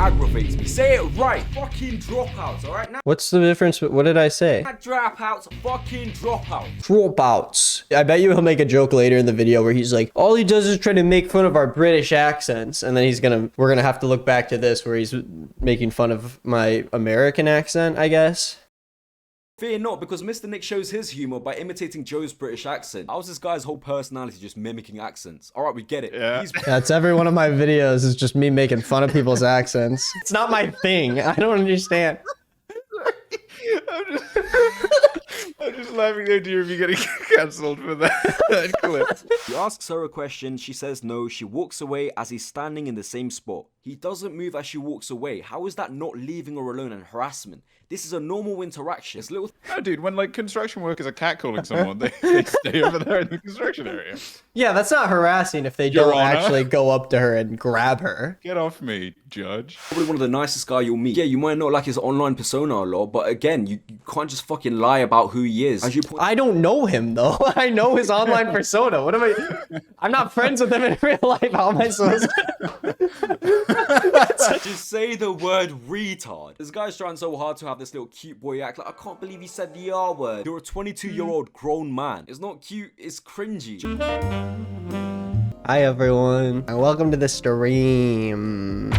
aggravates me. Say it right. Fucking dropouts, alright? Now, What's the difference? What did I say? dropouts, fucking dropouts. Dropouts. I bet you he'll make a joke later in the video where he's like, all he does is try to make fun of our British accents. And then we're gonna have to look back to this where he's making fun of my American accent, I guess. Fear not, because Mr. Nick shows his humor by imitating Joe's British accent. How's this guy's whole personality just mimicking accents? Alright, we get it. Yeah. That's every one of my videos is just me making fun of people's accents. It's not my thing. I don't understand. I'm just laughing at the idea of you getting cancelled for that clip. He asks her a question, she says no, she walks away as he's standing in the same spot. He doesn't move as she walks away. How is that not leaving her alone and harassment? This is a normal interaction. It's little... No, dude, when like construction workers are catcalling someone, they stay over there in the construction area. Yeah, that's not harassing if they Your don't Honor. actually go up to her and grab her. Get off me, judge. Probably one of the nicest guy you'll meet. Yeah, you might not like his online persona a lot, but again, you can't just fucking lie about who he is. As you point... I don't know him though. I know his online persona. What am I? I'm not friends with him in real life. How am I supposed to? Just say the word retard. This guy's trying so hard to have this little cute boy act. Like, I can't believe he said the R word. You're a 22-year-old grown man. It's not cute, it's cringy. Hi everyone, and welcome to the stream.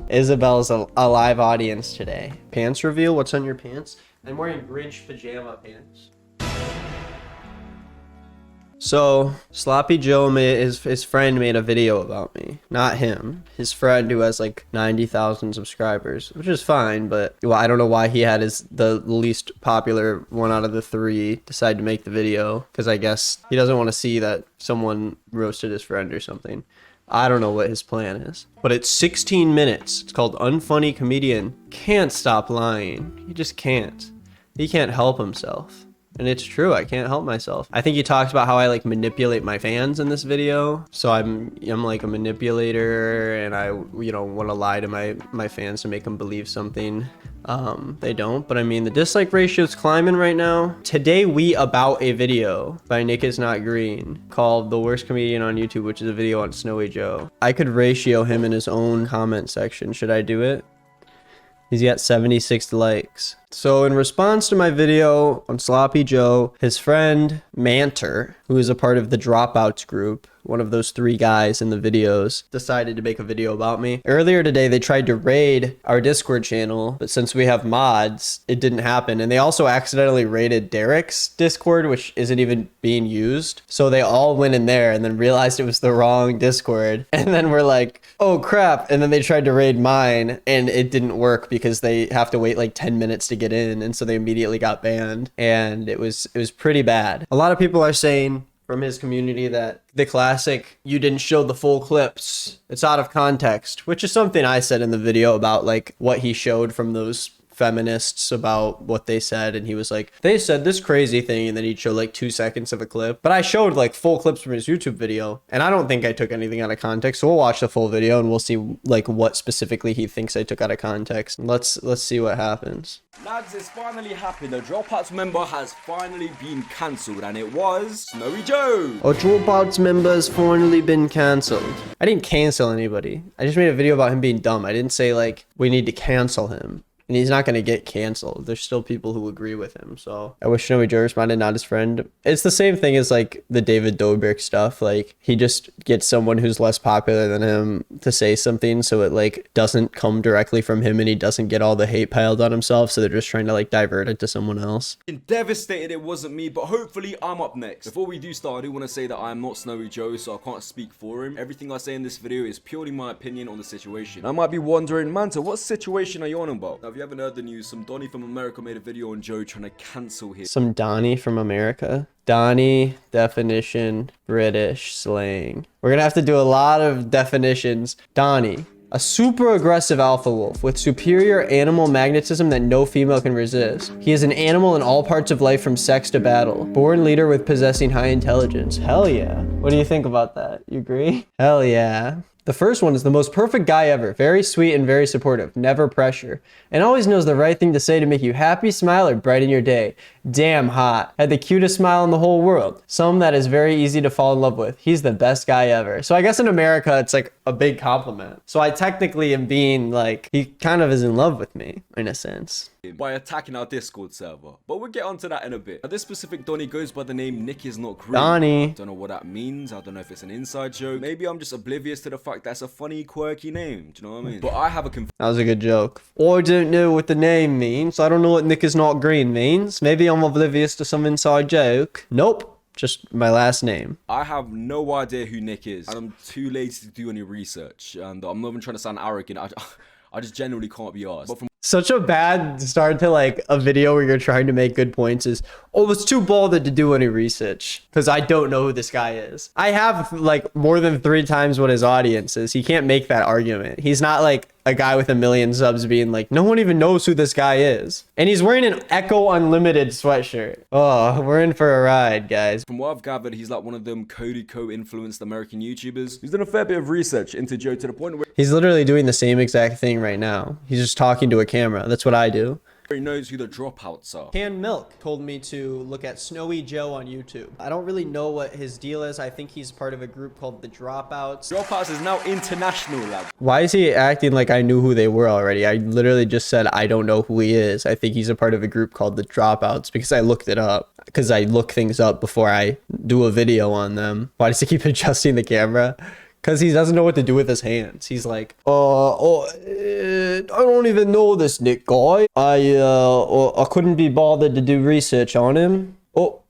Isabel's a live audience today. Pants reveal? What's on your pants? I'm wearing Grinch pajama pants. So, Sloppy Joe his friend made a video about me. Not him. His friend who has like 90,000 subscribers, which is fine, but well, I don't know why he had the least popular one out of the three decide to make the video, because I guess he doesn't want to see that someone roasted his friend or something. I don't know what his plan is. But it's 16 minutes. It's called Unfunny Comedian. Can't stop lying. He just can't. He can't help himself. And it's true, I can't help myself. I think he talks about how I like manipulate my fans in this video. So I'm like a manipulator, and I want to lie to my fans to make them believe something. They don't, but I mean the dislike ratio is climbing right now. Today we about a video by Nick is Not Green called The Worst Comedian on YouTube, which is a video on Snowy Joe. I could ratio him in his own comment section. Should I do it? He's got 76 likes. So in response to my video on Sloppy Joe, his friend Manter, who is a part of the Dropouts group, one of those three guys in the videos, decided to make a video about me. Earlier today, they tried to raid our Discord channel, but since we have mods, it didn't happen. And they also accidentally raided Derek's Discord, which isn't even being used. So they all went in there and then realized it was the wrong Discord. And then we're like, oh crap. And then they tried to raid mine and it didn't work because they have to wait like 10 minutes to get in, and so they immediately got banned, and it was pretty bad. A lot of people are saying from his community that the classic "you didn't show the full clips, it's out of context," which is something I said in the video about like what he showed from those feminists about what they said, and he was like, they said this crazy thing, and then he'd show like 2 seconds of a clip. But I showed like full clips from his YouTube video, and I don't think I took anything out of context. So we'll watch the full video and we'll see like what specifically he thinks I took out of context. Let's see what happens. Lads, it's finally happened. A Dropouts member has finally been cancelled, and it was Snowy Joe. A Dropouts member has finally been cancelled. I didn't cancel anybody. I just made a video about him being dumb. I didn't say like we need to cancel him. And he's not going to get canceled. There's still people who agree with him. So I wish Snowy Joe responded, not his friend. It's the same thing as like the David Dobrik stuff. Like he just gets someone who's less popular than him to say something, so it like doesn't come directly from him and he doesn't get all the hate piled on himself. So they're just trying to like divert it to someone else. I'm devastated it wasn't me, but hopefully I'm up next. Before we do start, I do want to say that I am not Snowy Joe, so I can't speak for him. Everything I say in this video is purely my opinion on the situation. I might be wondering, Manta, what situation are you on about? Now, if you haven't heard the news, some Donnie from America made a video on Joe trying to cancel him. Some Donnie from America? Donnie, definition, British slang. We're gonna have to do a lot of definitions. Donnie, a super aggressive alpha wolf with superior animal magnetism that no female can resist. He is an animal in all parts of life from sex to battle. Born leader with possessing high intelligence. Hell yeah. What do you think about that? You agree? Hell yeah. The first one is the most perfect guy ever. Very sweet and very supportive. Never pressure. And always knows the right thing to say to make you happy, smile, or brighten your day. Damn hot. Had the cutest smile in the whole world. Some that is very easy to fall in love with. He's the best guy ever. So I guess in America, it's like a big compliment. So I technically am being like, he kind of is in love with me, in a sense. By attacking our Discord server. But we'll get onto that in a bit. Now, this specific Donnie goes by the name Nick is not green. Donnie. I don't know what that means. I don't know if it's an inside joke. Maybe I'm just oblivious to the fact that's a funny, quirky name. Do you know what I mean? But I have a That was a good joke. I don't know what the name means. I don't know what Nick is not green means. Maybe I'm oblivious to some inside joke. Nope. Just my last name. I have no idea who Nick is. And I'm too lazy to do any research. And I'm not even trying to sound arrogant. I just genuinely can't be arsed. But from Such a bad start to like a video where you're trying to make good points is, oh, I was too bothered to do any research because I don't know who this guy is. I have like more than 3 times what his audience is. He can't make that argument. He's not like a guy with 1 million subs being like, no one even knows who this guy is. And he's wearing an Echo Unlimited sweatshirt. Oh, we're in for a ride, guys. From what I've gathered, he's like one of them Cody Co-influenced American YouTubers. He's done a fair bit of research into Joe to the point where He's literally doing the same exact thing right now. He's just talking to a camera. That's what I do. he knows who the Dropouts are. Canned Milk told me to look at Snowy Joe on YouTube. I don't really know what his deal is. I think he's part of a group called the Dropouts. Dropouts is now international, lad. Why is he acting like I knew who they were already? I literally just said I don't know who he is. I think he's a part of a group called the Dropouts because I looked it up. Because I look things up before I do a video on them. Why does he keep adjusting the camera? Because he doesn't know what to do with his hands. He's like, I don't even know this Nick guy. I couldn't be bothered to do research on him. Oh,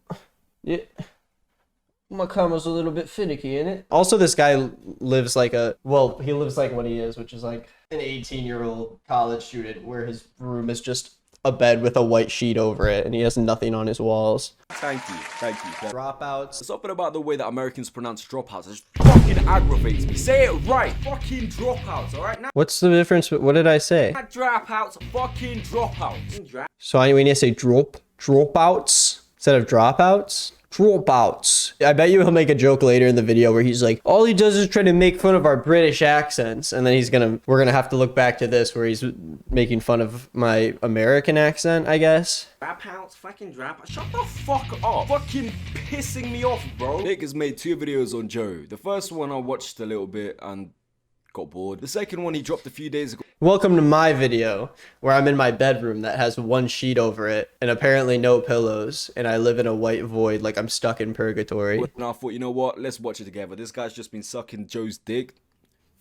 yeah. My camera's a little bit finicky, isn't it? Also, this guy lives like he lives like what he is, which is like an 18-year-old college student where his room is just a bed with a white sheet over it and he has nothing on his walls. Thank you. Dropouts. Something about the way that Americans pronounce dropouts just fucking aggravates me. Say it right. Fucking dropouts, alright? Now, What's the difference? What did I say? not dropouts, fucking dropouts. So we need to say dropouts instead of dropouts? Dropouts. I bet you he'll make a joke later in the video where he's like, all he does is try to make fun of our British accents. And then we're gonna have to look back to this where he's making fun of my American accent, I guess. Dropouts, fucking dropouts. Shut the fuck up. Fucking pissing me off, bro. Nick has made 2 videos on Joe. The first one I watched a little bit and got bored. The second one he dropped a few days ago. Welcome to my video where I'm in my bedroom that has 1 sheet over it and apparently no pillows and I live in a white void like I'm stuck in purgatory. And I thought, you know what? Let's watch it together. This guy's just been sucking Joe's dick.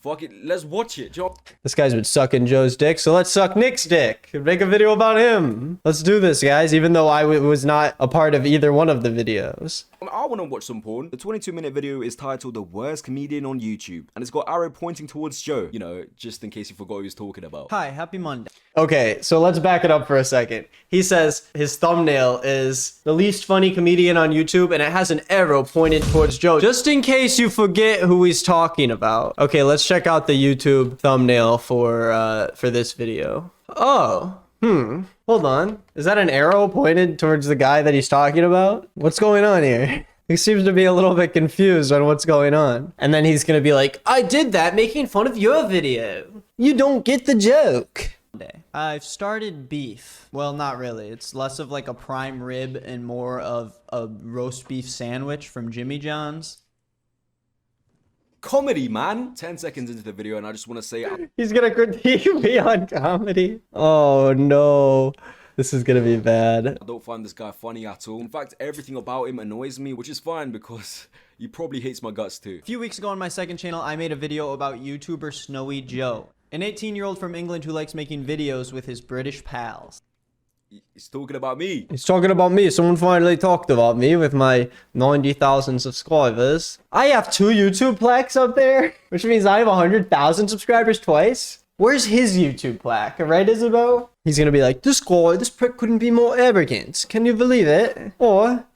Fuck it, let's watch it, Joe. This guy's been sucking Joe's dick, so let's suck Nick's dick and make a video about him. Let's do this, guys, even though I was not a part of either one of the videos. I want to watch some porn. The 22-minute video is titled The Worst Comedian on YouTube, and it's got arrow pointing towards Joe. You know, just in case you forgot who he was talking about. Hi, happy Monday. Okay, so let's back it up for a second. He says his thumbnail is the least funny comedian on YouTube, and it has an arrow pointed towards Joe, just in case you forget who he's talking about. Okay, let's check out the YouTube thumbnail for this video. Oh, hold on. Is that an arrow pointed towards the guy that he's talking about? What's going on here? He seems to be a little bit confused on what's going on. And then he's gonna be like, I did that making fun of your video. You don't get the joke. I've started beef. Well, not really. It's less of like a prime rib and more of a roast beef sandwich from Jimmy John's. Comedy, man. 10 seconds into the video, and I just want to say... He's gonna critique me on comedy. Oh, no. This is gonna be bad. I don't find this guy funny at all. In fact, everything about him annoys me, which is fine because he probably hates my guts too. A few weeks ago on my second channel, I made a video about YouTuber Snowy Joe, an 18-year-old from England who likes making videos with his British pals. He's talking about me. He's talking about me. Someone finally talked about me with my 90,000 subscribers. I have 2 YouTube plaques up there, which means I have 100,000 subscribers twice. Where's his YouTube plaque? Right, Isabel? He's gonna be like, this prick couldn't be more arrogant. Can you believe it? Or...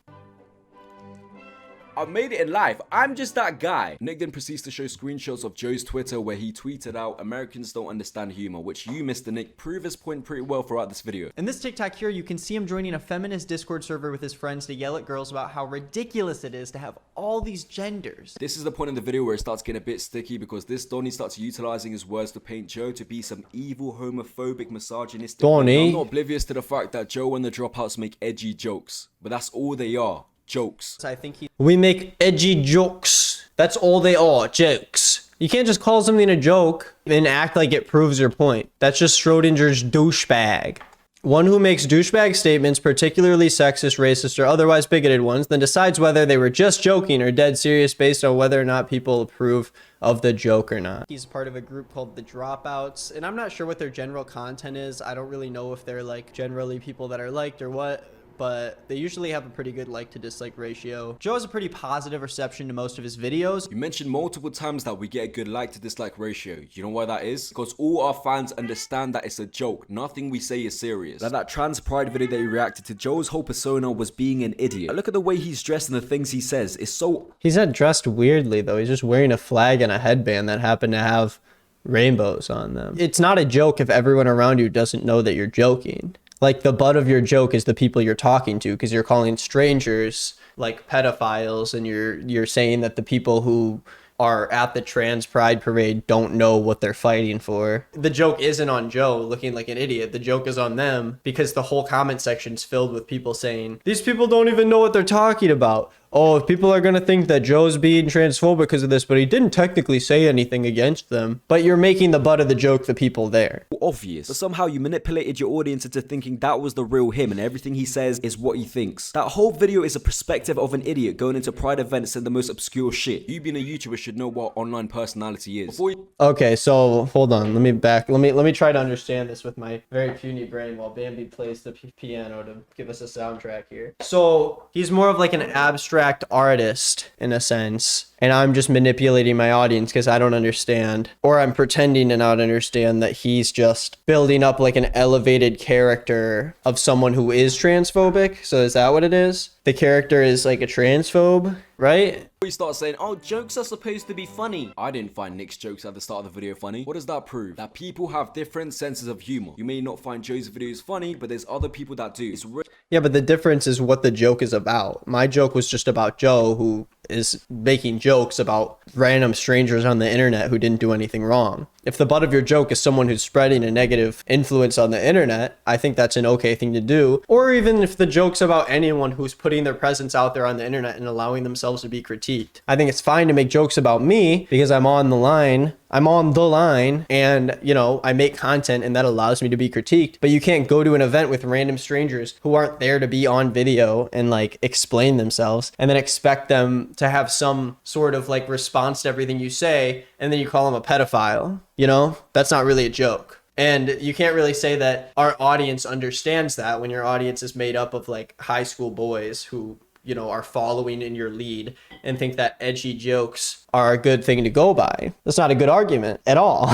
I've made it in life. I'm just that guy. Nick then proceeds to show screenshots of Joe's Twitter where he tweeted out, Americans don't understand humor, which you, Mr. Nick, prove his point pretty well throughout this video. In this TikTok here, you can see him joining a feminist Discord server with his friends to yell at girls about how ridiculous it is to have all these genders. This is the point in the video where it starts getting a bit sticky because this Donnie starts utilizing his words to paint Joe to be some evil, homophobic, misogynistic. Donnie. I'm not oblivious to the fact that Joe and the Dropouts make edgy jokes, but that's all they are. Jokes. So I think We make edgy jokes. That's all they are, jokes. You can't just call something a joke and act like it proves your point. That's just Schrodinger's douchebag. One who makes douchebag statements, particularly sexist, racist, or otherwise bigoted ones, then decides whether they were just joking or dead serious based on whether or not people approve of the joke or not. he's part of a group called the Dropouts, and I'm not sure what their general content is. I don't really know if they're like generally people that are liked or what, but they usually have a pretty good like to dislike ratio. Joe has a pretty positive reception to most of his videos. You mentioned multiple times that we get a good like to dislike ratio. You know why that is? Because all our fans understand that it's a joke. Nothing we say is serious. Like that trans pride video that he reacted to, Joe's whole persona was being an idiot. Look at the way he's dressed and the things he says. It's so... He's not dressed weirdly though. He's just wearing a flag and a headband that happened to have rainbows on them. It's not a joke if everyone around you doesn't know that you're joking. Like the butt of your joke is the people you're talking to because you're calling strangers like pedophiles and you're saying that the people who are at the trans pride parade don't know what they're fighting for. The joke isn't on Joe looking like an idiot. The joke is on them because the whole comment section's filled with people saying, these people don't even know what they're talking about. Oh, if people are going to think that Joe's being transphobic because of this, but he didn't technically say anything against them. But you're making the butt of the joke the people there. obvious. But somehow you manipulated your audience into thinking that was the real him and everything he says is what he thinks. That whole video is a perspective of an idiot going into pride events and the most obscure shit. You being a YouTuber should know what online personality is. Okay, so hold on. Let me try to understand this with my very puny brain while Bambi plays the piano to give us a soundtrack here. So he's more of like an abstract artist in a sense, and I'm just manipulating my audience because I don't understand, or I'm pretending to not understand that he's just building up like an elevated character of someone who is transphobic. So is that what it is? The character is like a transphobe, right? We start saying, oh, jokes are supposed to be funny. I didn't find Nick's jokes at the start of the video funny. What does that prove? That people have different senses of humor. You may not find Joe's videos funny, but there's other people that do. Yeah, but the difference is what the joke is about. My joke was just about Joe, who is making jokes about random strangers on the internet who didn't do anything wrong. If the butt of your joke is someone who's spreading a negative influence on the internet, I think that's an okay thing to do. Or even if the joke's about anyone who's putting their presence out there on the internet and allowing themselves to be critiqued. I think it's fine to make jokes about me because I'm on the line. And, you know, I make content and that allows me to be critiqued. But you can't go to an event with random strangers who aren't there to be on video and like explain themselves and then expect them to have some sort of like response to everything you say. And then you call them a pedophile. You know, that's not really a joke. And you can't really say that our audience understands that when your audience is made up of like high school boys who, you know, are following in your lead and think that edgy jokes are a good thing to go by. That's not a good argument at all.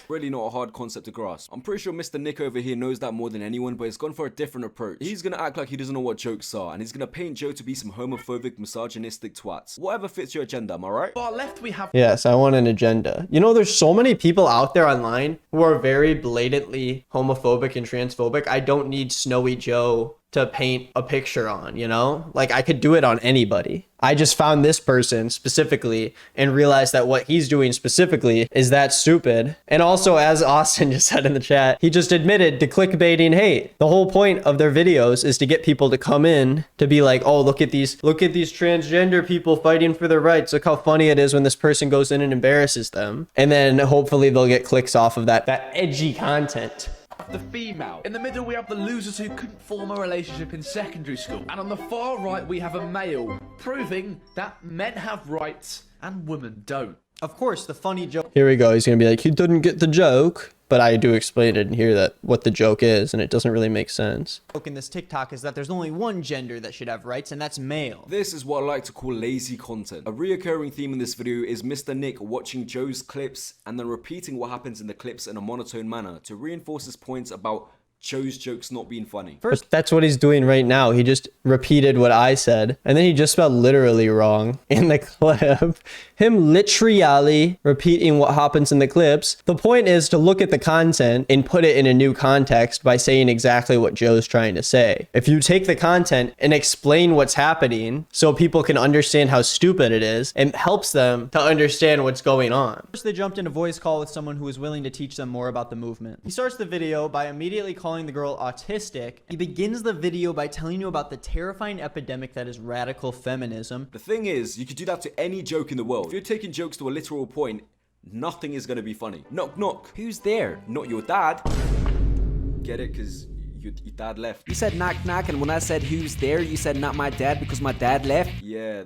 Really not a hard concept to grasp. I'm pretty sure Mr. Nick over here knows that more than anyone, but he's gone for a different approach. He's gonna act like he doesn't know what jokes are, and he's gonna paint Joe to be some homophobic, misogynistic twats. Whatever fits your agenda, am I right? Far left we have Yes, I want an agenda. You know, there's so many people out there online who are very blatantly homophobic and transphobic. I don't need Snowy Joe to paint a picture on, you know? Like, I could do it on anybody. I just found this person specifically and realized that what he's doing specifically is that stupid. And also, as Austin just said in the chat, he just admitted to clickbaiting hate. The whole point of their videos is to get people to come in to be like, oh, look at these transgender people fighting for their rights. Look how funny it is when this person goes in and embarrasses them. And then hopefully they'll get clicks off of that edgy content. the female. In the middle we have the losers who couldn't form a relationship in secondary school. And on the far right we have a male, proving that men have rights and women don't. Of course, the funny joke Here we go. He's going to be like, he didn't get the joke. But I do explain it in here that what the joke is, and it doesn't really make sense. in this TikTok is that there's only one gender that should have rights, and that's male. This is what I like to call lazy content. A reoccurring theme in this video is Mr. Nick watching Joe's clips and then repeating what happens in the clips in a monotone manner to reinforce his points about Joe's jokes not being funny. First, that's what he's doing right now. He just repeated what I said, and then he just spelled literally wrong in the clip. Him literally repeating what happens in the clips. The point is to look at the content and put it in a new context by saying exactly what Joe's trying to say. If you take the content and explain what's happening so people can understand how stupid it is, it helps them to understand what's going on. First, they jumped in a voice call with someone who was willing to teach them more about the movement. He starts the video by immediately calling the girl autistic. He begins the video by telling you about the terrifying epidemic that is radical feminism. The thing is, you could do that to any joke in the world. If you're taking jokes to a literal point, nothing is going to be funny. Knock, knock. Who's there? Not your dad. Get it? Because your dad left. You said knock, knock, and when I said who's there, you said not my dad because my dad left. Yeah,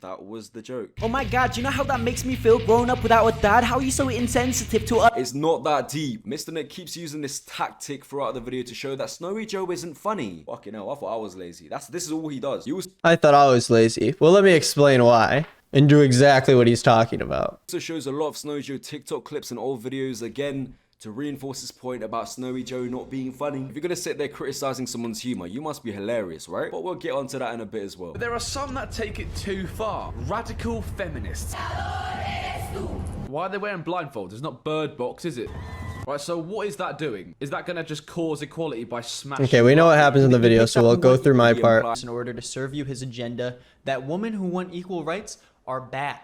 that was the joke. Oh my god, you know how that makes me feel growing up without a dad? How are you so insensitive to us? It's not that deep. Mr. Nick keeps using this tactic throughout the video to show that Snowy Joe isn't funny. Fucking hell, I thought I was lazy. This is all he does. I thought I was lazy. Well, let me explain why and do exactly what he's talking about. Also shows a lot of Snowy Joe TikTok clips and old videos again to reinforce his point about Snowy Joe not being funny. If you're gonna sit there criticizing someone's humor, you must be hilarious, right? But we'll get onto that in a bit as well. But there are some that take it too far. Radical feminists. Why are they wearing blindfolds? It's not Bird Box, is it? Right, so what is that doing? Is that gonna just cause equality by smashing? Okay, we know what happens in the video, so we'll go through my part. In order to serve you his agenda, that women who want equal rights are bad.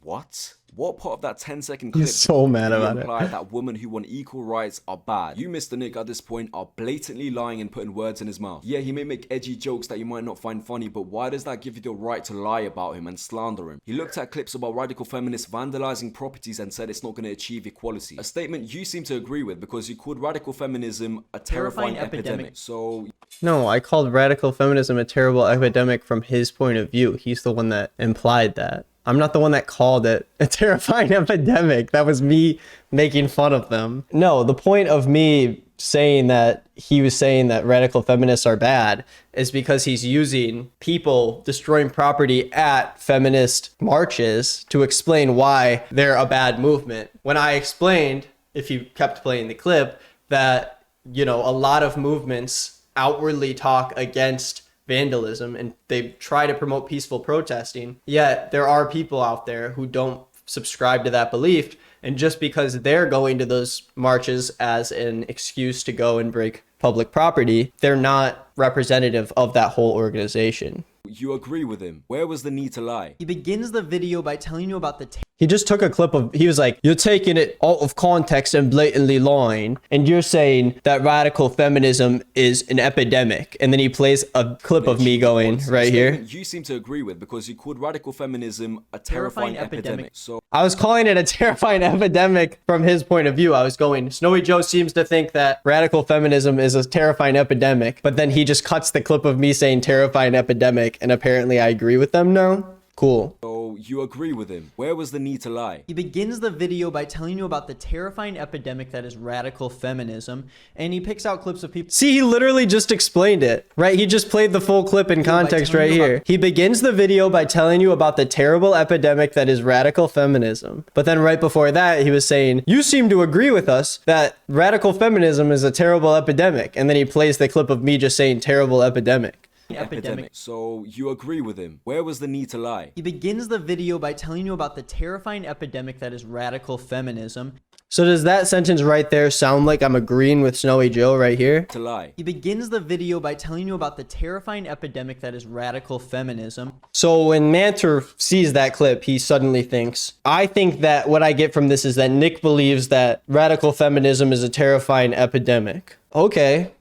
What? What part of that 10-second clip He's so mad about it. imply that women who want equal rights are bad? You, Mr. Nick, at this point are blatantly lying and putting words in his mouth. Yeah, he may make edgy jokes that you might not find funny, but why does that give you the right to lie about him and slander him? He looked at clips about radical feminists vandalizing properties and said it's not going to achieve equality. A statement you seem to agree with because you called radical feminism a terrifying epidemic. So... No, I called radical feminism a terrible epidemic from his point of view. He's the one that implied that. I'm not the one that called it a terrifying epidemic. That was me making fun of them. No, the point of me saying that he was saying that radical feminists are bad is because he's using people destroying property at feminist marches to explain why they're a bad movement. When I explained, if you kept playing the clip, that, you know, a lot of movements outwardly talk against vandalism and they try to promote peaceful protesting, yet there are people out there who don't subscribe to that belief, and just because they're going to those marches as an excuse to go and break public property, they're not representative of that whole organization. You agree with him. Where was the need to lie? He begins the video by telling you about the He just took a clip of, he was like, you're taking it out of context and blatantly lying, and you're saying that radical feminism is an epidemic. And then he plays a clip of me going right here. You seem to agree with because you called radical feminism a terrifying epidemic. So I was calling it a terrifying epidemic from his point of view. I was going, Snowy Joe seems to think that radical feminism is a terrifying epidemic, but then he just cuts the clip of me saying terrifying epidemic, and apparently I agree with them now. Cool. So you agree with him. Where was the need to lie? He begins the video by telling you about the terrifying epidemic that is radical feminism, and he picks out clips of people. See, he literally just explained it, right? He just played the full clip in context right here. He begins the video by telling you about the terrible epidemic that is radical feminism. But then right before that, he was saying, you seem to agree with us that radical feminism is a terrible epidemic. And then he plays the clip of me just saying terrible epidemic. Epidemic. So you agree with him. Where was the need to lie? He begins the video by telling you about the terrifying epidemic that is radical feminism. So does that sentence right there sound like I'm agreeing with Snowy Joe right here? To lie. He begins the video by telling you about the terrifying epidemic that is radical feminism. So when Manter sees that clip, he suddenly thinks, I think that what I get from this is that Nick believes that radical feminism is a terrifying epidemic. Okay.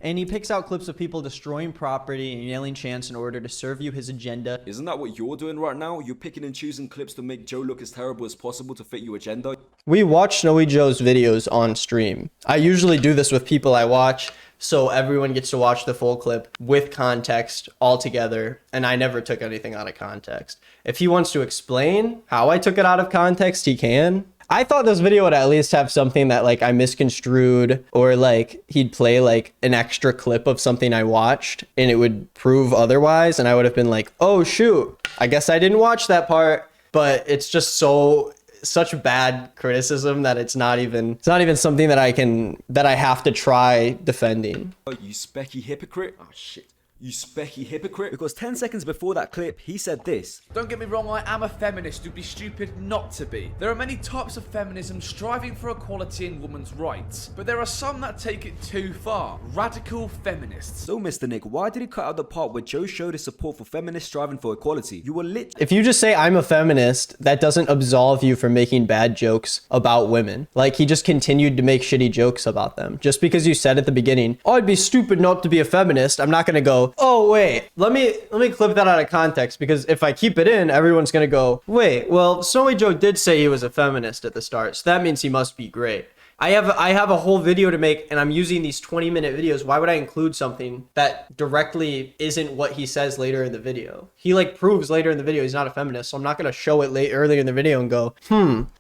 And he picks out clips of people destroying property and yelling chants in order to serve you his agenda. Isn't that what you're doing right now? You're picking and choosing clips to make Joe look as terrible as possible to fit your agenda? We watch Snowy Joe's videos on stream. I usually do this with people I watch, so everyone gets to watch the full clip with context all together, and I never took anything out of context. If he wants to explain how I took it out of context, he can. I thought this video would at least have something that like I misconstrued, or like he'd play like an extra clip of something I watched and it would prove otherwise, and I would have been like, oh shoot, I guess I didn't watch that part. But it's just so such bad criticism that it's not even something that I have to try defending. Oh, you specky hypocrite. Oh shit. You specky hypocrite. Because 10 seconds before that clip, he said this. Don't get me wrong, I am a feminist. You'd be stupid not to be. There are many types of feminism striving for equality and women's rights, but there are some that take it too far. Radical feminists. So, Mr. Nick, why did he cut out the part where Joe showed his support for feminists striving for equality? You were lit. If you just say I'm a feminist, that doesn't absolve you from making bad jokes about women. Like, he just continued to make shitty jokes about them. Just because you said at the beginning, I'd be stupid not to be a feminist, I'm not gonna go, oh wait, let me clip that out of context, because if I keep it in, everyone's gonna go, wait, well, Snowy Joe did say he was a feminist at the start, so that means he must be great. I have a whole video to make, and I'm using these 20-minute videos. Why would I include something that directly isn't what he says later in the video? He like proves later in the video he's not a feminist, so I'm not gonna show it earlier in the video and go,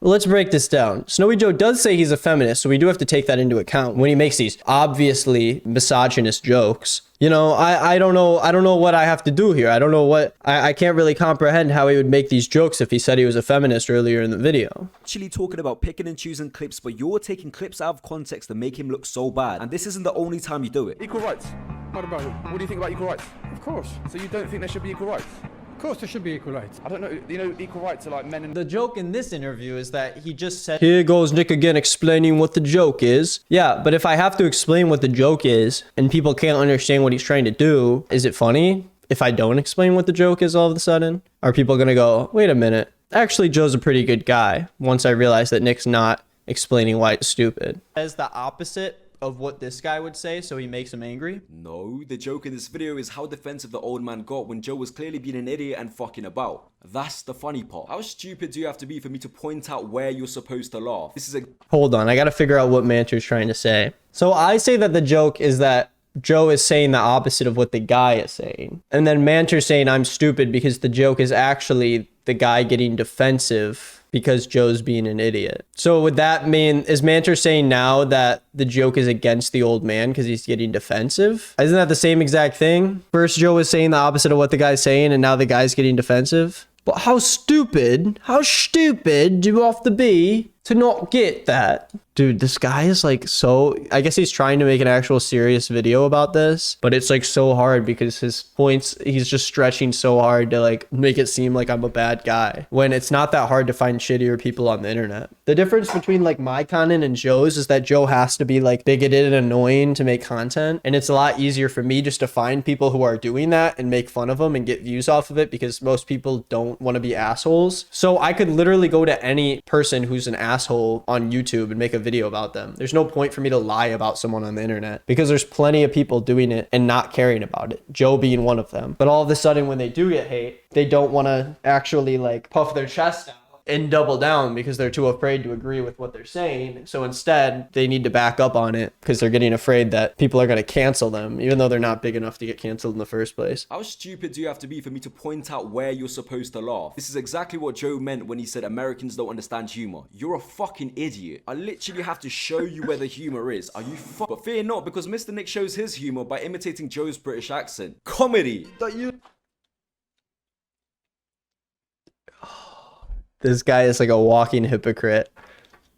let's break this down. Snowy Joe does say he's a feminist, so we do have to take that into account when he makes these obviously misogynist jokes. You know, I don't know what I have to do here. I don't know what, I can't really comprehend how he would make these jokes if he said he was a feminist earlier in the video. Actually talking about picking and choosing clips, but you're taking clips out of context to make him look so bad. And this isn't the only time you do it. Equal rights. What about it? What do you think about equal rights? Of course. So you don't think there should be equal rights? Of course there should be equal rights. I don't know, you know, equal rights are like men and... The joke in this interview is that he just said, Here goes Nick again explaining what the joke is. Yeah, but if I have to explain what the joke is and people can't understand what he's trying to do, is it funny if I don't explain what the joke is all of a sudden? Are people gonna go, wait a minute, actually Joe's a pretty good guy, once I realize that Nick's not explaining why it's stupid? says the opposite of what this guy would say, so he makes him angry? No, the joke in this video is how defensive the old man got when Joe was clearly being an idiot and fucking about. That's the funny part. How stupid do you have to be for me to point out where you're supposed to laugh? This is a... Hold on, I gotta figure out what Mancher's trying to say. So I say that the joke is that Joe is saying the opposite of what the guy is saying. And then Mancher's saying I'm stupid because the joke is actually the guy getting defensive because Joe's being an idiot. So would that mean, is Mancher saying now that the joke is against the old man because he's getting defensive? Isn't that the same exact thing? First Joe was saying the opposite of what the guy's saying, and now the guy's getting defensive? But how stupid do you have to be to not get that? Dude, this guy is like so... I guess he's trying to make an actual serious video about this, but it's like so hard because his points, he's just stretching so hard to like make it seem like I'm a bad guy, when it's not that hard to find shittier people on the internet. The difference between like my content and Joe's is that Joe has to be like bigoted and annoying to make content, and it's a lot easier for me just to find people who are doing that and make fun of them and get views off of it, because most people don't want to be assholes. So I could literally go to any person who's an asshole on YouTube and make a video about them. There's no point for me to lie about someone on the internet, because there's plenty of people doing it and not caring about it, Joe being one of them. But all of a sudden when they do get hate, they don't want to actually like puff their chest out and double down because they're too afraid to agree with what they're saying. So instead they need to back up on it because they're getting afraid that people are going to cancel them, even though they're not big enough to get canceled in the first place. How stupid do you have to be for me to point out where you're supposed to laugh? This is exactly what Joe meant when he said Americans don't understand humor. You're a fucking idiot. I literally have to show you where the humor is. Are you But fear not, because Mr. Nick shows his humor by imitating Joe's British accent. Comedy! This guy is like a walking hypocrite.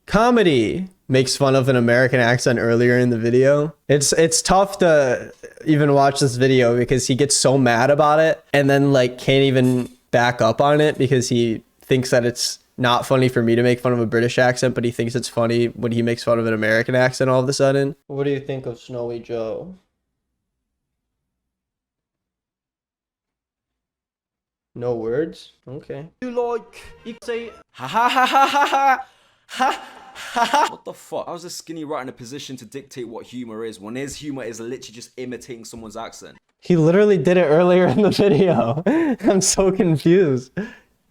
Comedy makes fun of an American accent earlier in the video. It's tough to even watch this video because he gets so mad about it and then like can't even back up on it because he thinks that it's not funny for me to make fun of a British accent, but he thinks it's funny when he makes fun of an American accent all of a sudden. What do you think of Snowy Joe? No words? Okay. You say, Ha ha ha ha ha ha ha ha ha. What the fuck? How's a skinny rat in a position to dictate what humor is when his humor is literally just imitating someone's accent? He literally did it earlier in the video. I'm so confused.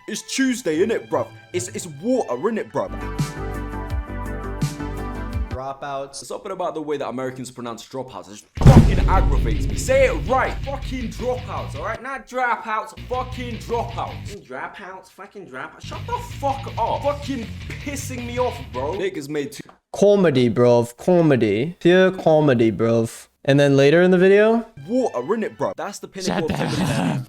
It's Tuesday, innit, bruv? It's water, innit, bruv? Dropouts. Something about the way that Americans pronounce dropouts just fucking aggravates me. Say it right. Fucking dropouts, alright? Not dropouts, fucking dropouts. Dropouts, fucking dropouts. Shut the fuck up. Fucking pissing me off, bro. Niggas made too. Comedy, bruv. Comedy. Pure comedy, bruv. And then later in the video, water, innit, bro? That's the pinnacle of feminism.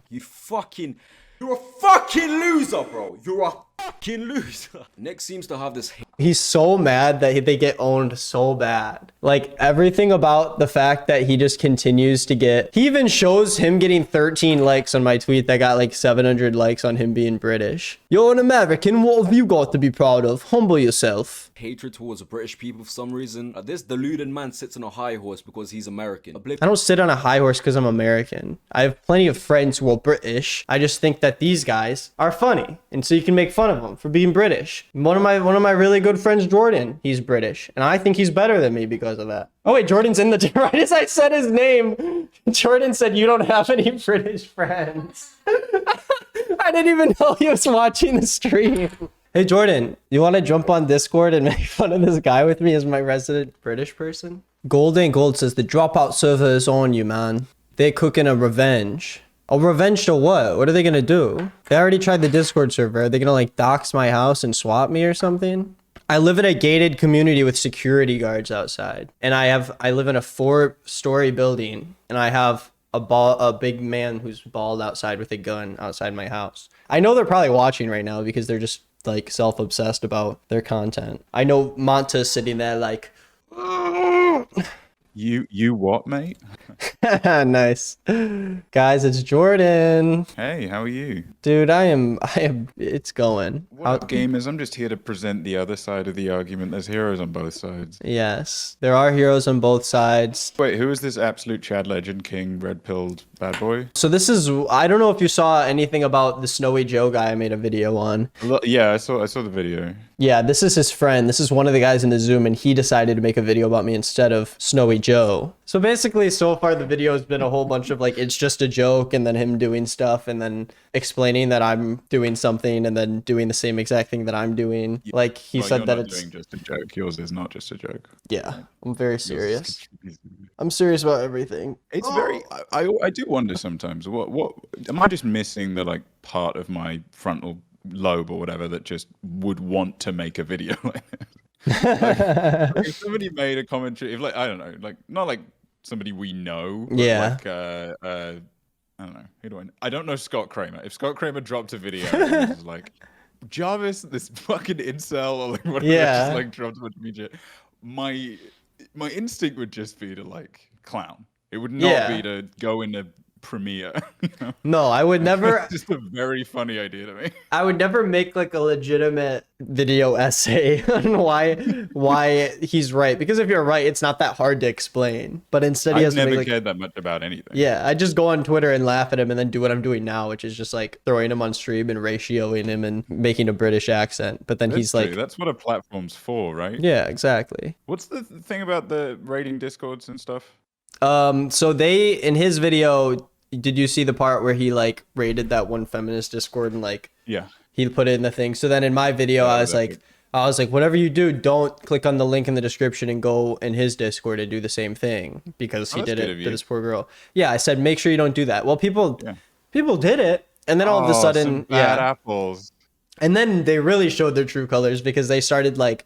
You're a fucking loser, bro. You're a fucking loser. Nick seems to have this He's so mad that they get owned so bad. Like everything about the fact that he just continues to get, he even shows him getting 13 likes on my tweet that got like 700 likes on him being British. You're an American, what have you got to be proud of? Humble yourself. hatred towards British people for some reason. This deluded man sits on a high horse because he's American. I don't sit on a high horse because I'm American. I have plenty of friends who are British. I just think that these guys are funny, and so you can make fun of them for being British. One of my really good friends, Jordan, he's British, and I think he's better than me because of that. Oh wait, Jordan's in the right as I said his name. Jordan said you don't have any British friends. I didn't even know he was watching the stream. Hey Jordan, you want to jump on Discord and make fun of this guy with me as my resident British person? Gold Ain't Gold says the Dropout server is on you, man. They're cooking a revenge. A revenge to what? What are they gonna do? They already tried the Discord server. Are they gonna like dox my house and swap me or something? I live in a gated community with security guards outside, and I live in a 4-story building, and I have a big man who's bald outside with a gun outside my house. I know they're probably watching right now because they're just like self-obsessed about their content. I know Monta's sitting there like You what, mate? nice. Guys, it's Jordan. Hey, how are you? Dude, I am it's going. What up, gamers? I'm just here to present the other side of the argument. There's heroes on both sides. Yes, there are heroes on both sides. Wait, who is this absolute Chad Legend King, red-pilled bad boy? So this is, I don't know if you saw anything about the Snowy Joe guy I made a video on. Yeah, I saw the video. Yeah, this is his friend. This is one of the guys in the Zoom, and he decided to make a video about me instead of Snowy Joe. So basically, so far the video has been a whole bunch of like, it's just a joke, and then him doing stuff, and then explaining that I'm doing something, and then doing the same exact thing that I'm doing. Like he said that it's doing just a joke. Yours is not just a joke. Yeah, I'm very serious. I'm serious about everything. It's very. I do wonder sometimes. What am I just missing the like part of my frontal lobe or whatever that just would want to make a video like this? Like, if somebody made a commentary, if like I don't know, like not like somebody we know, but yeah. like I don't know, who do I don't know Scott Kramer. If Scott Kramer dropped a video, and it was like Jarvis, this fucking incel, or like whatever, just like dropped a bunch of media, my instinct would just be to like clown. It would not be to go into Premiere. You know? No, I would never. It's just a very funny idea to me. I would never make like a legitimate video essay on why he's right, because if you're right, it's not that hard to explain. But instead, he has never to make, cared that much about anything. Yeah, I just go on Twitter and laugh at him, and then do what I'm doing now, which is just like throwing him on stream and ratioing him and making a British accent. But then he's like, that's what a platform's for, right? Yeah, exactly. What's the thing about the raiding Discords and stuff? So they, in his video, did you see the part where he like raided that one feminist Discord and like he put it in the thing? So then in my video, I was like, whatever you do, don't click on the link in the description and go in his Discord and do the same thing, because he did it to this poor girl. Yeah, I said make sure you don't do that. Well, people did it, and then all of a sudden, bad apples. And then they really showed their true colors, because they started like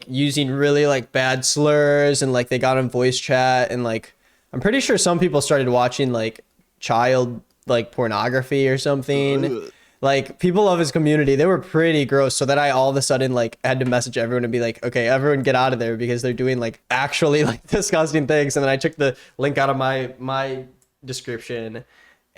using really like bad slurs, and like they got in voice chat, and like I'm pretty sure some people started watching like child like pornography or something. Like people of his community, they were pretty gross. So that I all of a sudden like had to message everyone and be like, okay, everyone get out of there, because they're doing like actually like disgusting things. And then I took the link out of my description.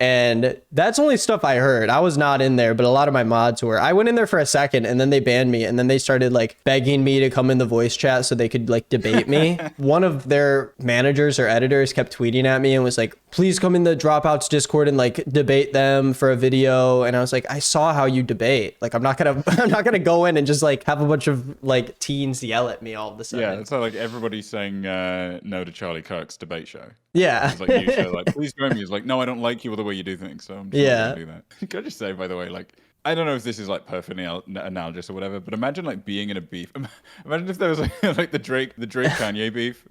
And that's only stuff I heard. I was not in there, but a lot of my mods were. I went in there for a second, and then they banned me, and then they started like begging me to come in the voice chat so they could like debate me. One of their managers or editors kept tweeting at me and was like, please come in the Dropouts Discord and like debate them for a video. And I was like, I saw how you debate. Like I'm not gonna go in and just like have a bunch of like teens yell at me all of a sudden. Yeah, it's like everybody's saying no to Charlie Kirk's debate show. Yeah. It's like you show like, please join me. It's like, no, I don't like you or the way you do things, so I'm just not gonna do that. Can I just say, by the way, like, I don't know if this is like perfectly analogous or whatever, but imagine like being in a beef. Imagine if there was like the Drake Kanye beef.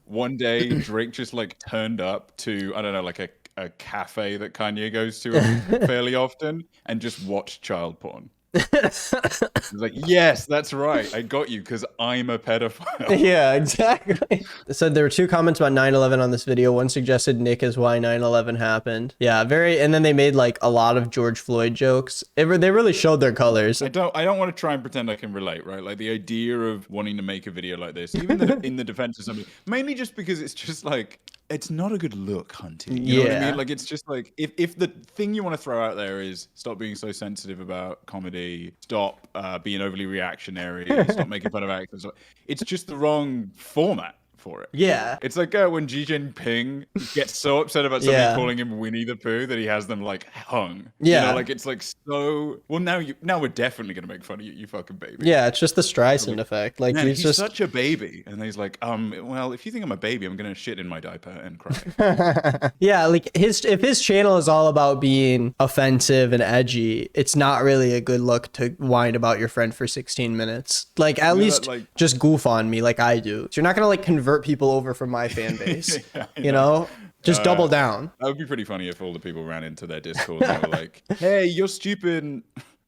One day Drake just like turned up to, I don't know, like a cafe that Kanye goes to fairly often, and just watched child porn. He's like, yes, that's right. I got you because I'm a pedophile. Yeah, exactly. So there were 2 comments about 9/11 on this video. One suggested Nick is why 9/11 happened. Yeah, and then they made like a lot of George Floyd jokes. They really showed their colors. I don't want to try and pretend I can relate, right? Like the idea of wanting to make a video like this, even in the defense of somebody, mainly just because it's just like, it's not a good look, hunting. You know what I mean? Like, it's just like, if the thing you want to throw out there is stop being so sensitive about comedy, stop being overly reactionary, stop making fun of actors, it's just the wrong format for it. Yeah. It's like when Xi Jinping gets so upset about somebody calling him Winnie the Pooh that he has them like hung. Yeah. You know, like it's like so. Well, now we're definitely gonna make fun of you, you fucking baby. Yeah, it's just the Streisand effect. Like, Man, he's just such a baby, and he's like, well, if you think I'm a baby, I'm gonna shit in my diaper and cry. Yeah, like if his channel is all about being offensive and edgy, it's not really a good look to whine about your friend for 16 minutes. Like, at least just goof on me like I do. So you're not gonna like convert people over from my fan base. You know? Just double down. That would be pretty funny if all the people ran into their Discord and they were like, hey, you're stupid.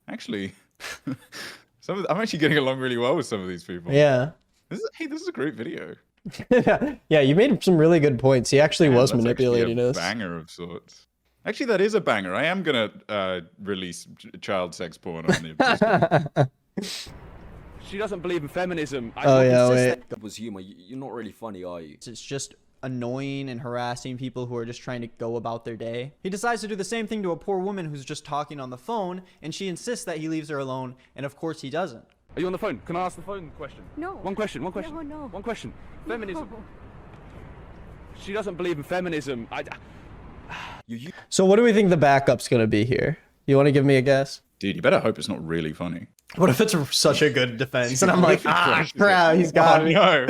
Actually, I'm actually getting along really well with some of these people. Yeah. This is a great video. Yeah, you made some really good points. He actually was manipulating us. Banger of sorts. Actually, that is a banger. I am gonna release child sex porn on the Discord. She doesn't believe in feminism. That was humor. You're not really funny, are you? It's just annoying and harassing people who are just trying to go about their day. He decides to do the same thing to a poor woman who's just talking on the phone, and she insists that he leaves her alone, and of course he doesn't. Are you on the phone? Can I ask the phone question? No. One question. No. One question. Feminism. No. She doesn't believe in feminism. So what do we think the backup's gonna be here? You want to give me a guess? Dude, you better hope it's not really funny. What if it's such a good defense? And I'm like, crap, he's got me. No.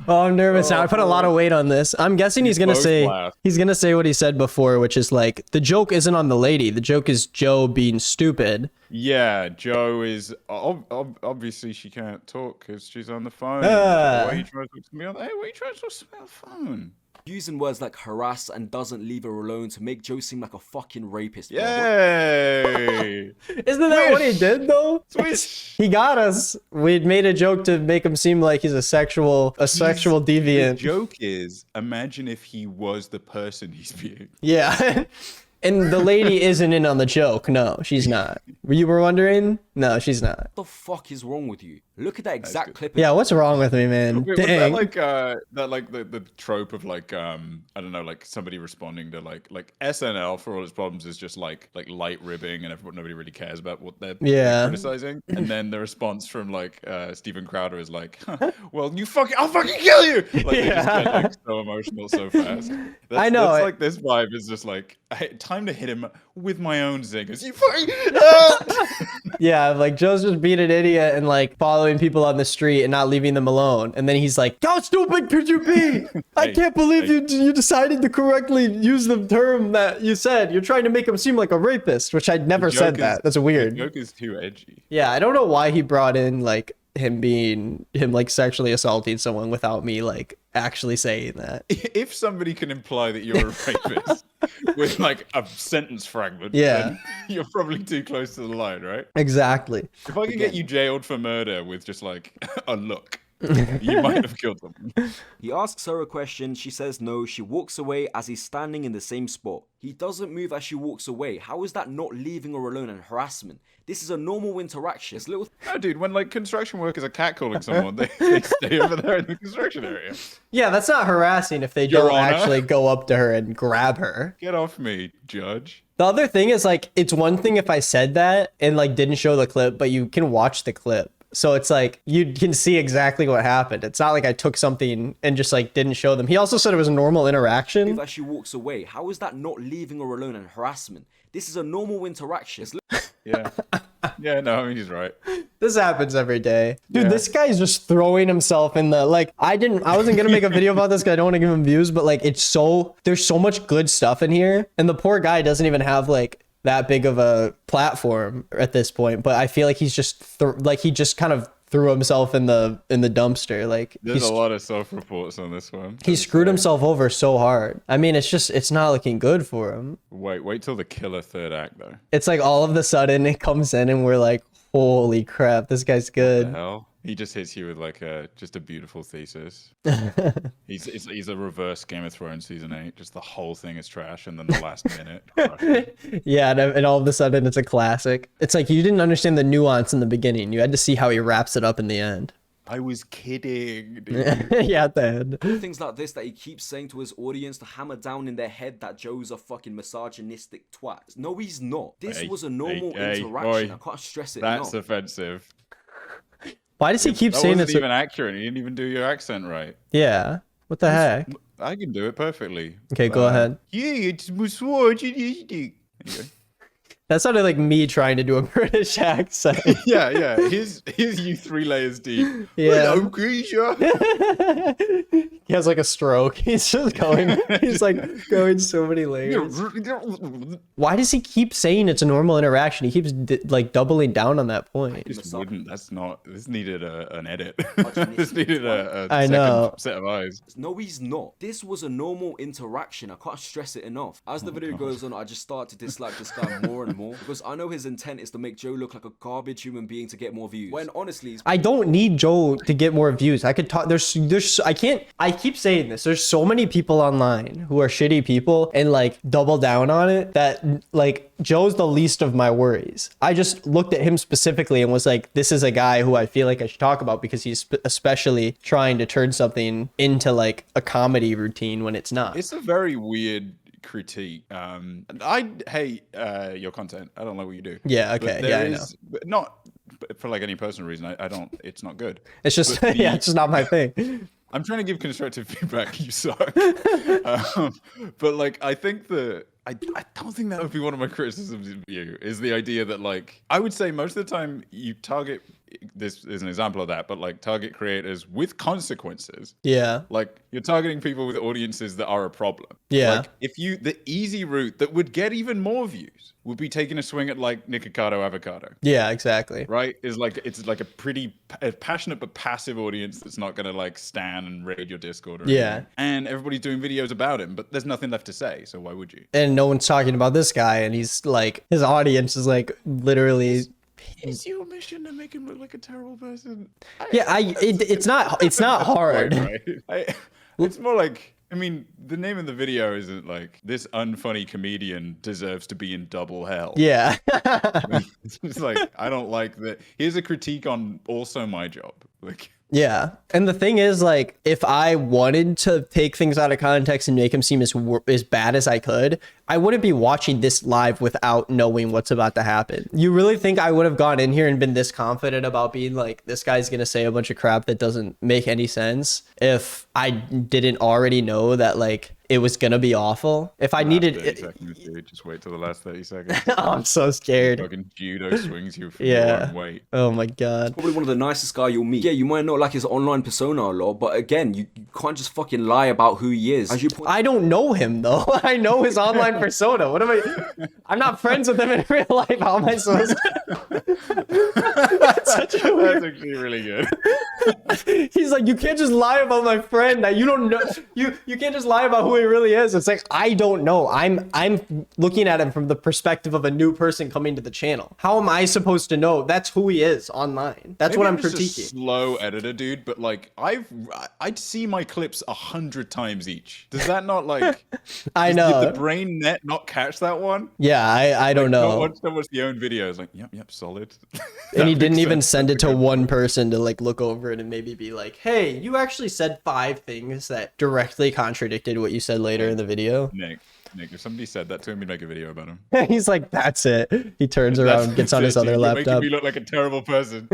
Oh, I'm nervous now. I put a lot of weight on this. I'm guessing he's gonna say what he said before, which is like, the joke isn't on the lady. The joke is Joe being stupid. Yeah, Joe is obviously she can't talk because she's on the phone. Why are you trying to talk to me on? Hey, why are you trying to talk to me on the phone? Using words like harass and doesn't leave her alone to make Joe seem like a fucking rapist. Yay! Isn't that what he did though? Swish. He got us. We'd made a joke to make him seem like he's a sexual deviant. The joke is, imagine if he was the person he's being. Yeah. And the lady isn't in on the joke. No, she's not. You were wondering? No, she's not. What the fuck is wrong with you? Look at that exact clip. Yeah, what's wrong with me, man? Wait, Dang. was that like the trope of like I don't know, like somebody responding to like SNL for all its problems is just like light ribbing and nobody really cares about what they're criticizing, and then the response from like Steven Crowder is like, well, I'll fucking kill you. Like they just get like so emotional so fast. I know. That's like this vibe is just like, time to hit him with my own zingers. You fucking Yeah, like Joe's just being an idiot and like following people on the street and not leaving them alone. And then he's like, how stupid could you be? I can't believe you decided to correctly use the term that you said. You're trying to make him seem like a rapist, which I'd never said that. That's weird. The joke is too edgy. Yeah, I don't know why he brought in like him like sexually assaulting someone without me like actually saying that. If somebody can imply that you're a rapist with like a sentence fragment, yeah, then you're probably too close to the line, right? Exactly. If I can get you jailed for murder with just like a look, you might have killed someone. He asks her a question, she says no, she walks away as he's standing in the same spot. He doesn't move as she walks away. How is that not leaving her alone and harassment? This is a normal interaction. It's little. No, dude, when like construction workers are catcalling someone, they stay over there in the construction area. Yeah, that's not harassing if they don't actually go up to her and grab her. Get off me, judge. The other thing is like, it's one thing if I said that and like didn't show the clip, but you can watch the clip. So it's like, you can see exactly what happened. It's not like I took something and just like didn't show them. He also said it was a normal interaction. As she walks away, how is that not leaving her alone and harassment? This is a normal interaction. Yeah. Yeah, no, I mean, he's right. This happens every day. Dude, this guy's just throwing himself in the, like, I wasn't gonna make a video about this because I don't want to give him views, but like, there's so much good stuff in here. And the poor guy doesn't even have like that big of a platform at this point, but I feel like he's just he just kind of threw himself in the dumpster. Like, there's a lot of self-reports on this one. He screwed himself over so hard. I mean, it's not looking good for him. Wait till the killer third act though. It's like all of the sudden it comes in and we're like, Holy crap, this guy's The good. hell? He just hits you with like just a beautiful thesis. He's a reverse Game of Thrones season 8. Just the whole thing is trash, and then the last minute. Yeah, and all of a sudden it's a classic. It's like you didn't understand the nuance in the beginning. You had to see how he wraps it up in the end. I was kidding, dude. Yeah, at the end. Things like this that he keeps saying to his audience to hammer down in their head that Joe's a fucking misogynistic twat. No, he's not. This was a normal interaction. I can't stress it enough. That's offensive. Why does he keep That saying wasn't it's even accurate. You didn't even do your accent right. Yeah. What the heck? I can do it perfectly. Okay, go ahead. Yeah, it's misogynistic. Anyway. That sounded like me trying to do a British accent. Yeah. Here's you 3 layers deep. Yeah. Hello, Grisha. He has like a stroke. He's just going. He's like going so many layers. Why does he keep saying it's a normal interaction? He keeps like doubling down on that point. Just wouldn't. That's not. This needed an edit. This needed a I second know. set of eyes. No, he's not. This was a normal interaction. I can't stress it enough. As the video goes on, I just start to dislike this guy more and more because I know his intent is to make Joe look like a garbage human being to get more views. When honestly, I don't need Joe to get more views. I could talk. I keep saying this. There's so many people online who are shitty people and like double down on it that like Joe's the least of my worries. I just looked at him specifically and was like, this is a guy who I feel like I should talk about because he's especially trying to turn something into like a comedy routine when it's not. It's a very weird critique. I hate your content. I don't like what you do. Yeah, okay. But there Yeah, I know. but not for like any personal reason. I don't. It's not good. It's just But yeah, it's just not my thing. I'm trying to give constructive feedback. You suck. But like, I think I don't think that would be one of my criticisms of you. Is the idea that like I would say most of the time you target. This is an example of that, but like target creators with consequences. Yeah. Like you're targeting people with audiences that are a problem. Yeah. Like if the easy route that would get even more views would be taking a swing at like Nikocado Avocado. Yeah, exactly. Right? It's like a pretty passionate but passive audience that's not gonna like stand and raid your Discord or anything. And everybody's doing videos about him, but there's nothing left to say, so why would you? And no one's talking about this guy, and he's like, his audience is like literally. Is your mission to make him look like a terrible person? Yeah, it's not hard. Right? It's more like, I mean, the name of the video isn't like this unfunny comedian deserves to be in double hell. Yeah. It's like I don't like that. Here's a critique on also my job. Like. Yeah. And the thing is, like, if I wanted to take things out of context and make him seem as bad as I could, I wouldn't be watching this live without knowing what's about to happen. You really think I would have gone in here and been this confident about being like, this guy's going to say a bunch of crap that doesn't make any sense if I didn't already know that, like, it was going to be awful? If I needed... 30 seconds, dude. Just wait till the last 30 seconds. Oh, I'm so scared. Fucking judo swings you from your own weight. Oh my God. probably one of the nicest guy you'll meet. Yeah, you might not like his online persona a lot, but again, you can't just fucking lie about who he is. As you point I don't know him though. I know his online persona. What am I? I'm not friends with him in real life. How am I supposed to? That's actually really good. He's like, you can't just lie about my friend that you don't know. You can't just lie about who he really is. It's like, I don't know. I'm looking at him from the perspective of a new person coming to the channel. How am I supposed to know that's who he is online? That's what I'm just critiquing. a slow editor, dude. But like, I'd see my clips 100 times each. Does that not like? I know. Did the brain net not catch that one? Yeah, I don't know. Watch the own videos. Like, yep, solid. And he didn't even send it to one person to like look over it and maybe be like, hey, you actually said 5 things that directly contradicted what you said later in the video. Nick, if somebody said that to him, he'd make a video about him. He's like, that's it. He turns around, gets on his other You're laptop. making me look like a terrible person.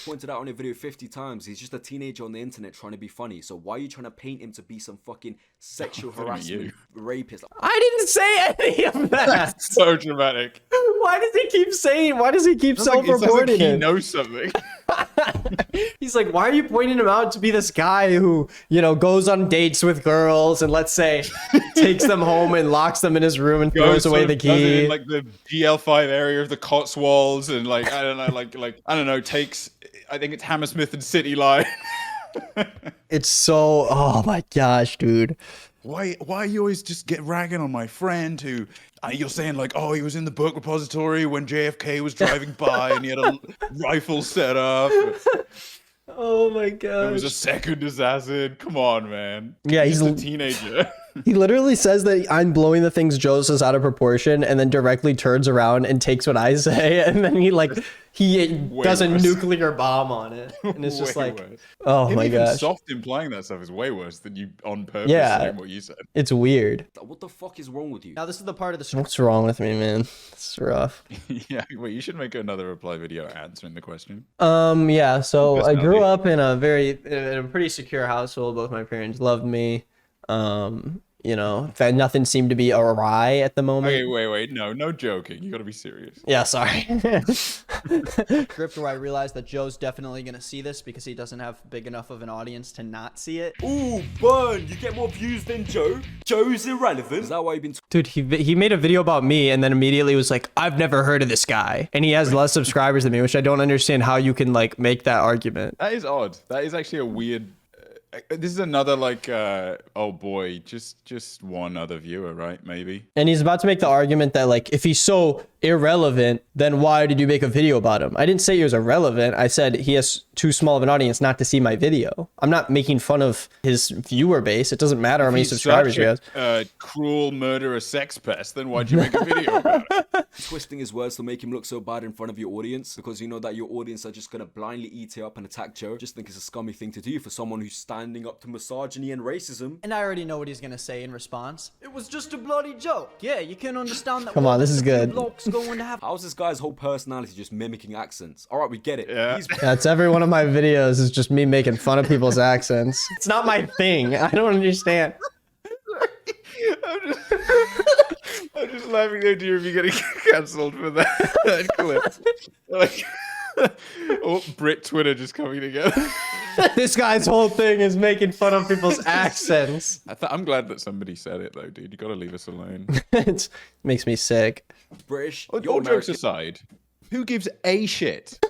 pointed out on a video 50 times, he's just a teenager on the internet trying to be funny. So why are you trying to paint him to be some fucking sexual harassment rapist? I didn't say any of that. That's so dramatic. Why does he keep saying? Why does he keep self-reporting He it? knows something. He's like, why are you pointing him out to be this guy who, you know, goes on dates with girls and let's say takes them home and locks them in his room and throws away the Does it key? in like the GL5 area of the Cotswolds and like I don't know, like I don't know, takes I think it's Hammersmith and City Line. It's so, oh my gosh, dude. why you always just get ragging on my friend who you're saying like, oh, he was in the book repository when JFK was driving by and he had a rifle set up. Oh my god. There was a second assassin. Come on, man. Yeah, he's a teenager. He literally says that I'm blowing the things Joe says out of proportion and then directly turns around and takes what I say. And then he does a nuclear bomb on it. And it's just like, worse. Oh my even gosh. soft implying that stuff is way worse than you on purpose saying what you said. It's weird. What the fuck is wrong with you? Now this is the part of the What's wrong with me, man? It's rough. Yeah, wait, you should make another reply video answering the question. Yeah, so I grew up in a pretty secure household. Both my parents loved me. You know, nothing seemed to be awry at the moment. Okay, wait, no joking. You gotta be serious. Yeah, sorry. script where I realized that Joe's definitely gonna see this because he doesn't have big enough of an audience to not see it. Ooh, burn! You get more views than Joe? Joe's irrelevant? Is that why you've been Dude, he made a video about me and then immediately was like, I've never heard of this guy. And he has less subscribers than me, which I don't understand how you can like make that argument. That is odd. That is actually a weird... This is another like, oh boy, just one other viewer, right? Maybe. And he's about to make the argument that like, if he's so irrelevant, then why did you make a video about him? I didn't say he was irrelevant. I said he has too small of an audience not to see my video. I'm not making fun of his viewer base. It doesn't matter how many subscribers he has. Cruel murderous sex pest, then why'd you make a video about it? twisting his words to make him look so bad in front of your audience because you know that your audience are just gonna blindly eat it up and attack Joe? Just think it's a scummy thing to do for someone who's standing up to misogyny and racism. And I already know what he's gonna say in response. It was just a bloody joke. Yeah, you can understand that. Come on, this is good. Going to have. How's this guy's whole personality just mimicking accents? All right, we get it. Yeah. That's every one of my videos is just me making fun of people's accents. It's not my thing. I don't understand. I'm just laughing the idea of you getting cancelled for that clip. Like, oh, Brit Twitter just coming together. This guy's whole thing is making fun of people's accents. I'm glad that somebody said it though, dude. You gotta leave us alone. It makes me sick. British. All jokes aside, who gives a shit?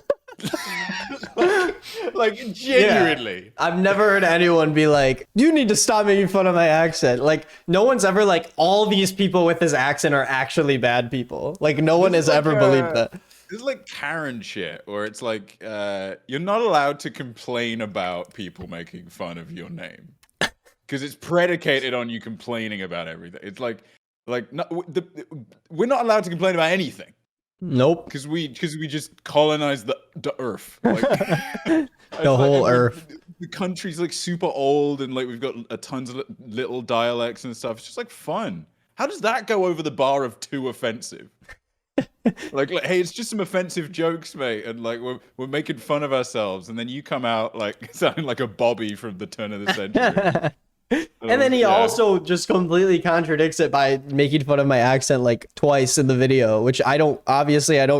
like genuinely. Yeah. I've never heard anyone be like, you need to stop making fun of my accent. Like, no one's ever like, all these people with this accent are actually bad people. Like, no one has ever believed that. This is like Karen shit, where it's like, you're not allowed to complain about people making fun of your name. Because it's predicated on you complaining about everything. It's like no, we're not allowed to complain about anything. Nope. Because we just colonized the earth. Like, the whole earth. The country's like super old and like we've got tons of little dialects and stuff. It's just like fun. How does that go over the bar of too offensive? like, hey, it's just some offensive jokes, mate, and like we're making fun of ourselves, and then you come out like sounding like a Bobby from the turn of the century. And then he also just completely contradicts it by making fun of my accent like twice in the video, which I don't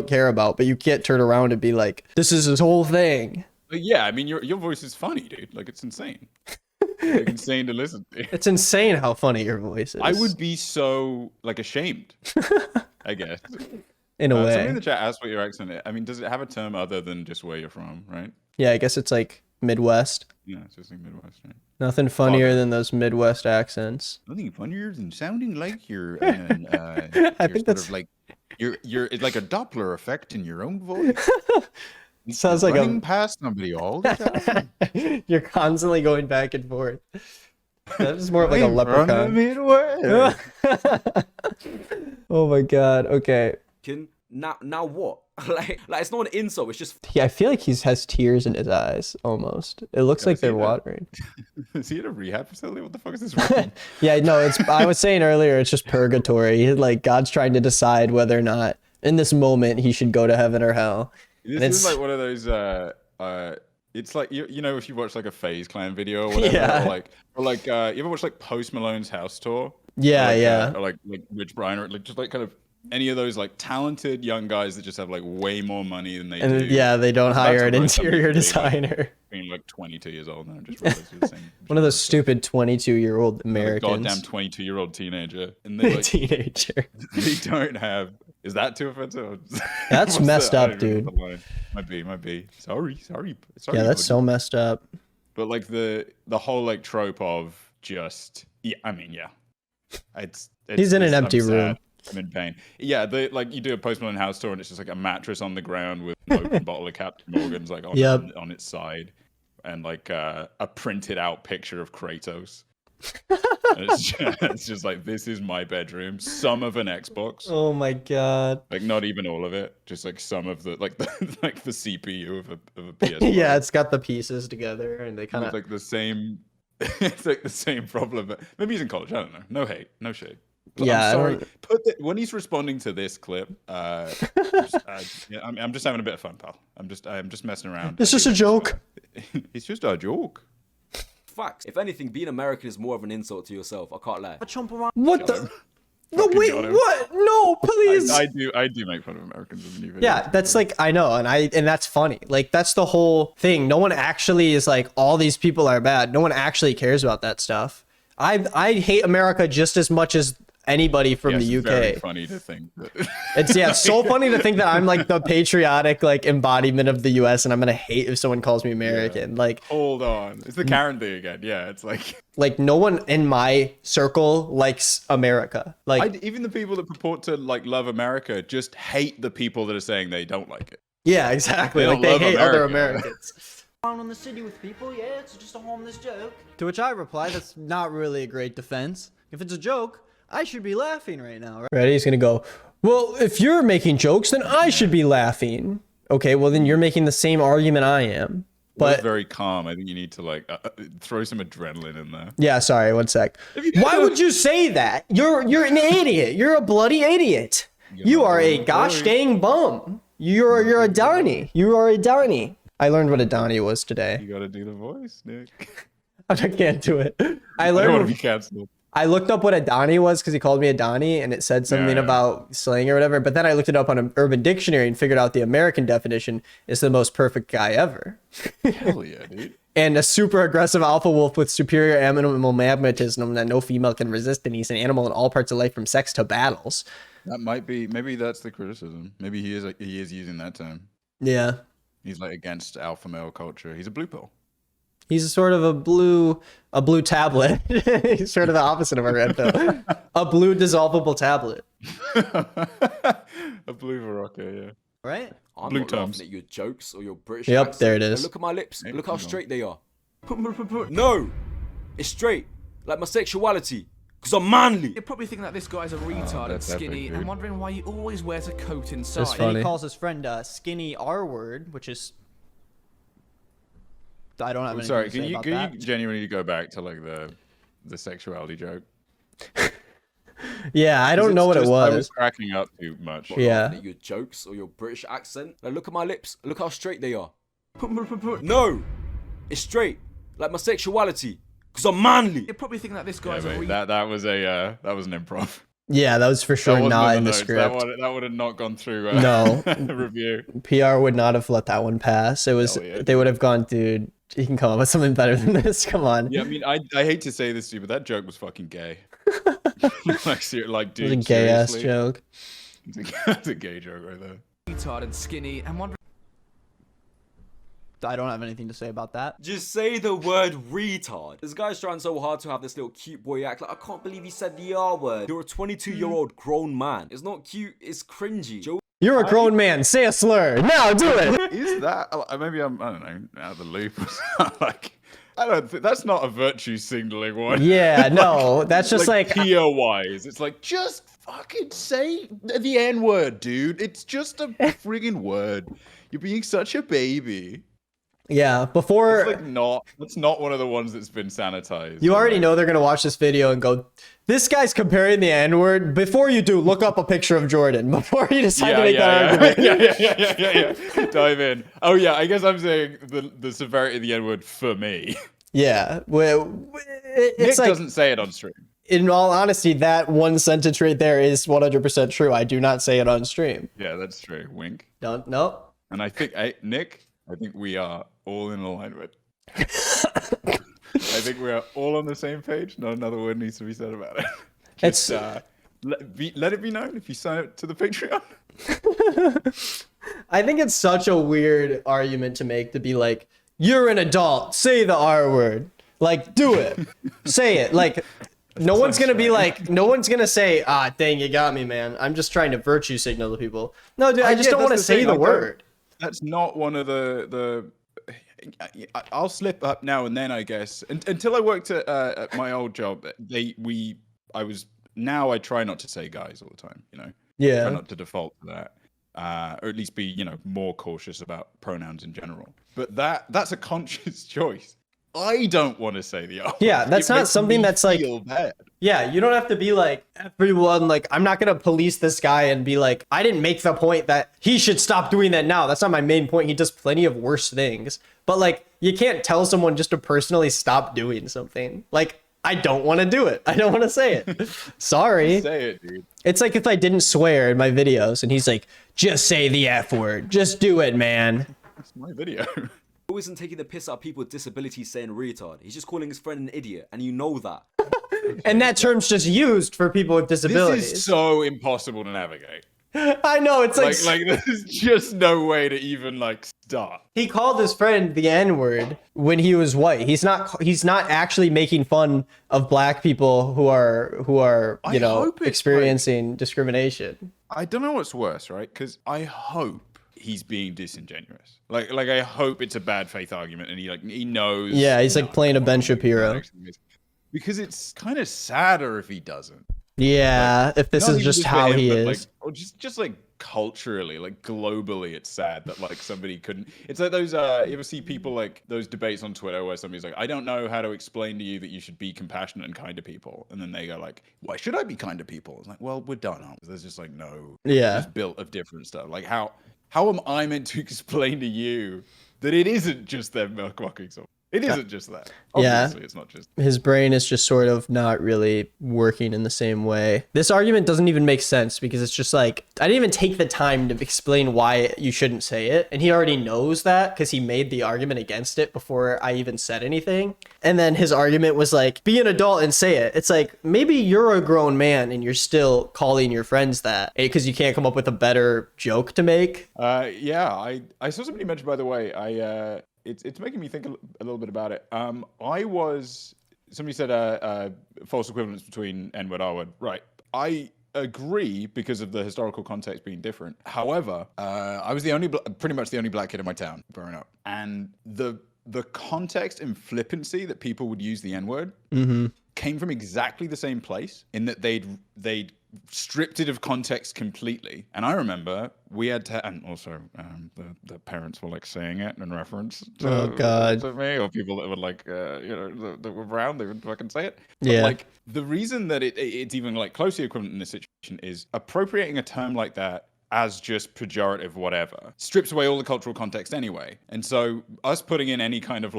care about, but you can't turn around and be like, this is his whole thing. But yeah, I mean, your voice is funny, dude. Like, it's insane. Like, insane to listen to. It's insane how funny your voice is. I would be so like ashamed, I guess. In a way. Somebody in the chat asked what your accent is. I mean, does it have a term other than just where you're from, right? Yeah, I guess it's like Midwest. Yeah, it's just like Midwest, right? Nothing funnier than those Midwest accents. Nothing funnier than sounding like you're, I think that's sort of like you're it's like a Doppler effect in your own voice. It sounds like running past somebody all the time. You're constantly going back and forth. That's more of like a leprechaun. Oh my god. Okay. Now what? like it's not an insult. It's just. Yeah, I feel like he has tears in his eyes. Almost. It looks like they're watering. Is he in a rehab facility? What the fuck is this? Room? Yeah, no. I was saying earlier, it's just purgatory. Like God's trying to decide whether or not in this moment he should go to heaven or hell. This is like one of those. It's like you know if you watch like a FaZe Clan video or whatever, yeah. or like you ever watch like Post Malone's house tour? Yeah, yeah. Or like Rich Brian, or like just like kind of any of those like talented young guys that just have like way more money than they do. Yeah, they don't hire an interior designer. Being like 22 years old now, just realized you're the same. One of those stupid 22-year-old Americans. Goddamn 22-year-old teenager, and they like teenager. They don't have. Is that too offensive? That's messed up, dude. Might be. Sorry. Yeah, that's so messed up. But like the whole like trope of just Yeah, I mean, yeah. It's He's in an I'm empty sad. room. I'm in pain. Yeah, like you do a Post Malone house tour and it's just like a mattress on the ground with an open bottle of Captain Morgan's like on its side, and like a printed out picture of Kratos. And it's just like, this is my bedroom. Some of an Xbox. Oh my god. Like not even all of it, just like some of the like the CPU of a PS4. Yeah, it's got the pieces together and they kind of like the same. It's like the same problem. Maybe he's in college. I don't know. No hate, no shade. Yeah, I'm sorry. When he's responding to this clip, I'm just having a bit of fun, pal. I'm just messing around. It's just a joke. It's just a joke. Facts. If anything, being American is more of an insult to yourself. I can't lie. What the? No, Fucking wait, got him. what? No, please. I do make fun of Americans in the new videos. Yeah, that's like, I know, and that's funny. Like, that's the whole thing. No one actually is like, all these people are bad. No one actually cares about that stuff. I hate America just as much as anybody from the UK. It's very funny to think that. It's so funny to think that I'm like the patriotic like embodiment of the US, and I'm gonna hate if someone calls me American. Like, hold on, it's the Karen thing again. Yeah, it's like no one in my circle likes America. Like, even the people that purport to like love America just hate the people that are saying they don't like it. yeah, exactly. They Like, they don't hate love other America. Americans. Around in the city with people, yeah, it's just a harmless joke. To which I reply, that's not really a great defense. If it's a joke, I should be laughing right now, right? Ready? He's gonna go, well, if you're making jokes, then I should be laughing. Okay, well then you're making the same argument I am. But very calm. I think you need to like throw some adrenaline in there. yeah, sorry, one sec. Why would you say that? You're an idiot. You're a bloody idiot. You are a gosh dang bum. You're a Donnie. You are a Donnie. I learned what a Donnie was today. You gotta do the voice, Nick. I can't do it. I don't want to be canceled. I looked up what a Donnie was because he called me a Donnie and it said something about slang or whatever. But then I looked it up on an Urban Dictionary and figured out the American definition is the most perfect guy ever. Hell yeah, dude. And a super aggressive alpha wolf with superior animal magnetism that no female can resist, and he's an animal in all parts of life from sex to battles. That might be. Maybe that's the criticism. Maybe he is using that term. Yeah. He's like against alpha male culture. He's a blue pill. He's a sort of a blue tablet. He's sort of the opposite of a red pill. A blue dissolvable tablet. A blue Varroca, yeah. Right? I'm Blue not terms. laughing at your jokes or your British Yep, accent. there it Now is. look at my lips. Hey, Look how come on. straight they are. No, it's straight. Like my sexuality. Because I'm manly. You're probably thinking that this guy's a retard and that's epic, skinny dude. and wondering why he always wears a coat inside. That's And funny. he calls his friend skinny R word, which is... I don't have anything Sorry, to say can you about can that. you genuinely go back to like the sexuality joke? Yeah, I don't It's know what it just- I was was. cracking up too much. Yeah. Laughing at your jokes or your British accent. Now look at my lips. Look how straight they are. No, it's straight. Like my sexuality. Because I'm manly. You're probably thinking that this Yeah, guy's a mate, retard. that was an improv. Yeah, that was for That sure wasn't not in the notes. script. That would have not gone through. No. Review. PR would not have let that one pass. It was Hell yeah, they would have gone, dude, you can come up with something better than this. Come on. Yeah, I mean, I hate to say this to you, but that joke was fucking gay. like, dude, It was a gay ass seriously? joke. It's a gay joke right there. Retard and skinny and wondering I don't have anything to say about that. Just say the word retard. This guy's trying so hard to have this little cute boy act. Like, I can't believe he said the R word. You're a 22-year-old grown man. It's not cute. It's cringy. Joe. You're a grown man. Say a slur. Now do it. Is that maybe I don't know, out of the loop or something? Like, I don't think that's not a virtue signaling one. Yeah, no. That's just like peer wise. It's like, just fucking say the N word, dude. It's just a friggin' word. You're being such a baby. yeah, before That's not one of the ones that's been sanitized. you already know they're going to watch this video and go, this guy's comparing the N-word. Before you do, look up a picture of Jordan before you decide to make that argument. yeah. Dive in. Oh yeah, I guess I'm saying the severity of the N-word for me. Yeah. Well, Nick it's like, doesn't say it on stream. in all honesty, that one sentence right there is 100% true. I do not say it on stream. Yeah, that's true. Wink. Don't, no. And I think, Nick, I think we are all in alignment. I think we are all on the same page. Not another word needs to be said about it. It's Let it be known if you sign up to the Patreon. I think it's such a weird argument to make, to be like, you're an adult, say the R word. Like, do it. Say it. Like, No one's gonna be like, no one's gonna say, ah, dang, you got me, man. I'm just trying to virtue signal to people. No, dude, I just don't want to say the word. That's not one of the. I'll slip up now and then, I guess. Until I worked at my old job, now I try not to say guys all the time. You know. Yeah. Try not to default to that. Or at least be, more cautious about pronouns in general. But that's a conscious choice. I don't want to say the R. Yeah, that's not something that's like. Bad. Yeah, you don't have to be like everyone. Like, I'm not gonna police this guy and be like, I didn't make the point that he should stop doing that now. That's not my main point. He does plenty of worse things. But like, you can't tell someone just to personally stop doing something. Like, I don't want to do it. I don't want to say it. Sorry. Say it, dude. It's like if I didn't swear in my videos and he's like, just say the F word. Just do it, man. It's my video. He isn't taking the piss out of people with disabilities saying retard. He's just calling his friend an idiot, and you know that. And that term's just used for people with disabilities. This is so impossible to navigate. I know, it's like there's just no way to even start. He called his friend the N-word when he was white. He's not actually making fun of black people who are experiencing discrimination. I don't know what's worse, right? Because I hope he's being disingenuous. Like I hope it's a bad faith argument and he knows. Yeah, he's playing a Ben Shapiro. Because it's kind of sadder if he doesn't. Yeah, if this is just how he is. Or just culturally, globally, it's sad that somebody couldn't. It's like those you ever see people those debates on Twitter where somebody's like, I don't know how to explain to you that you should be compassionate and kind to people, and then they go why should I be kind to people? It's like, well, we're done, aren't we? There's just no, just built of different stuff. How am I meant to explain to you that it isn't just them mocking someone? It isn't just that. Obviously, it's not just. His brain is just sort of not really working in the same way. This argument doesn't even make sense because it's just I didn't even take the time to explain why you shouldn't say it. And he already knows that because he made the argument against it before I even said anything. And then his argument was be an adult and say it. It's maybe you're a grown man and you're still calling your friends that because you can't come up with a better joke to make. Yeah, I saw somebody mention, by the way, It's making me think a little bit about it. Somebody said false equivalence between N-word, R-word. Right. I agree because of the historical context being different. However, I was pretty much the only black kid in my town growing up. And the context and flippancy that people would use the N-word came from exactly the same place in that they'd stripped it of context completely. And I remember we had to, and also the parents were saying it in reference to me, or people that would that were brown, they would fucking say it. But the reason that it's even closely equivalent in this situation is appropriating a term like that as just pejorative whatever strips away all the cultural context anyway. And so us putting in any kind of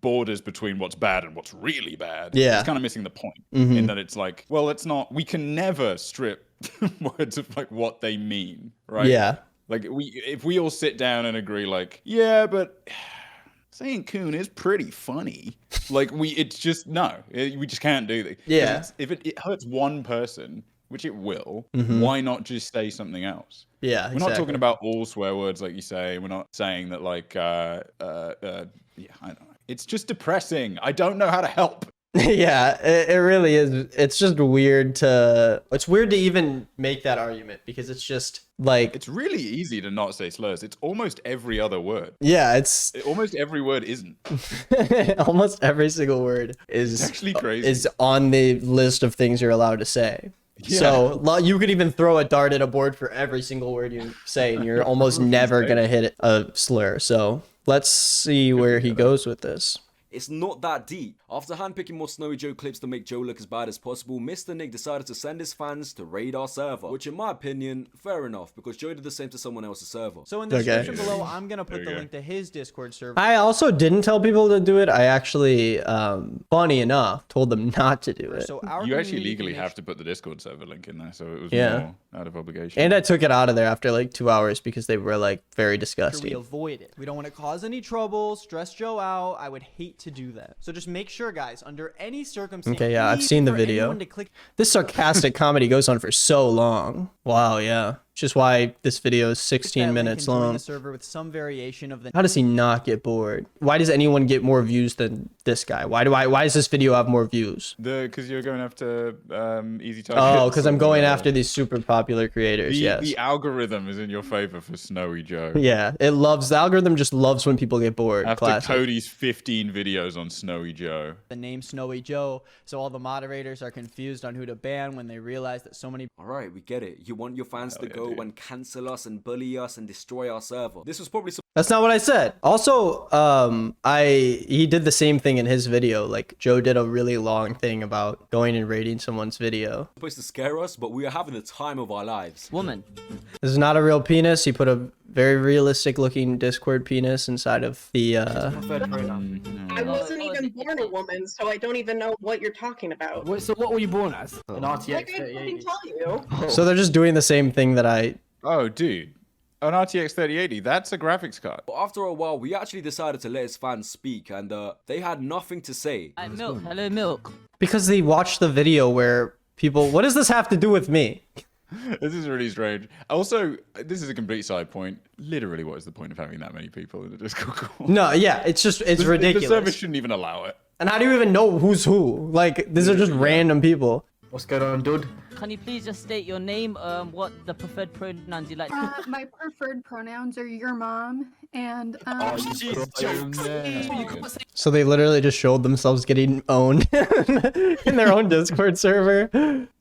borders between what's bad and what's really bad is kind of missing the point in that it's we can never strip words of what they mean, right? Yeah. If we all sit down and agree yeah, but saying coon is pretty funny. We just can't do that. Yeah. If it hurts one person, which it will, why not just say something else? Yeah, We're not talking about all swear words like you say. We're not saying that I don't know. It's just depressing. I don't know how to help. Yeah, it really is. It's just weird to even make that argument because it's just it's really easy to not say slurs. It's almost every other word. Yeah, almost every word isn't. Almost every single word is actually crazy. Is on the list of things you're allowed to say. Yeah. So you could even throw a dart at a board for every single word you say, and you're almost never gonna hit a slur. So let's see where he goes with this. It's not that deep. After handpicking more Snowy Joe clips to make Joe look as bad as possible, Mr. Nick decided to send his fans to raid our server, which in my opinion, fair enough, because Joe did the same to someone else's server. So in the description below, I'm going to put the link to his Discord server. I also didn't tell people to do it. I actually, funny enough, told them not to do it. So you actually legally have to put the Discord server link in there, so it was more out of obligation. And I took it out of there after 2 hours because they were very disgusting. We avoid it. We don't want to cause any trouble, stress Joe out. I would hate to do that. So just make sure, guys, under any circumstance. Okay, yeah, I've seen the video. This sarcastic comedy goes on for so long. Wow, yeah. which is why this video is 16 That link minutes and join long. the server with some variation of the How does he not get bored? Why does anyone get more views than this guy? Why does this video have more views? Because you're going after easy targets. Oh, because I'm going after these super popular creators. Yes. The algorithm is in your favor for Snowy Joe. Yeah, the algorithm just loves when people get bored. After Classic. Cody's 15 videos on Snowy Joe. the name Snowy Joe, so all the moderators are confused on who to ban when they realize that so many All right, we get it. You want your fans to yeah, go dude. and cancel us and bully us and destroy our server. This was probably That's not what I said. Also, he did the same thing in his video. Like Joe did a really long thing about going and rating someone's video. supposed to scare us, but we are having the time of our lives. Woman. This is not a real penis. He put a very realistic looking Discord penis inside of the I wasn't even born a woman, so I don't even know what you're talking about. Wait, so what were you born as? An RTX Like I fucking tell you. So they're just doing the same thing that I Oh, dude. An RTX 3080, that's a graphics card. But after a while, we actually decided to let his fans speak, and they had nothing to say. Milk. Hello, Milk. because they watched the video where people, what does this have to do with me? This is really strange. Also, this is a complete side point. Literally, what is the point of having that many people in a Discord call? No, yeah, it's ridiculous. The service shouldn't even allow it. And how do you even know who's who? Like, these are just random people. What's going on, dude? Can you please just state your name, what the preferred pronouns you like? My preferred pronouns are your mom and So they literally just showed themselves getting owned in their own Discord server.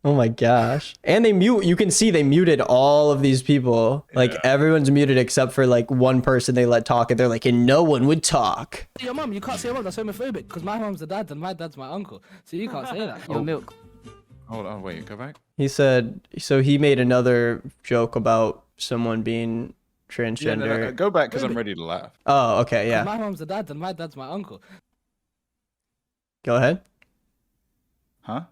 Oh my gosh. And you can see they muted all of these people. Like everyone's muted except for like one person they let talk, and they're like, and no one would talk. Your mum, you can't say your mum, that's homophobic, because my mum's the dad and my dad's my uncle. So you can't say that. Your Milk. Hold on, wait, go back. He said, so he made another joke about someone being transgender. No, go back because I'm ready to laugh. Oh, okay, yeah. My mum's the dad and my dad's my uncle. Go ahead. Huh?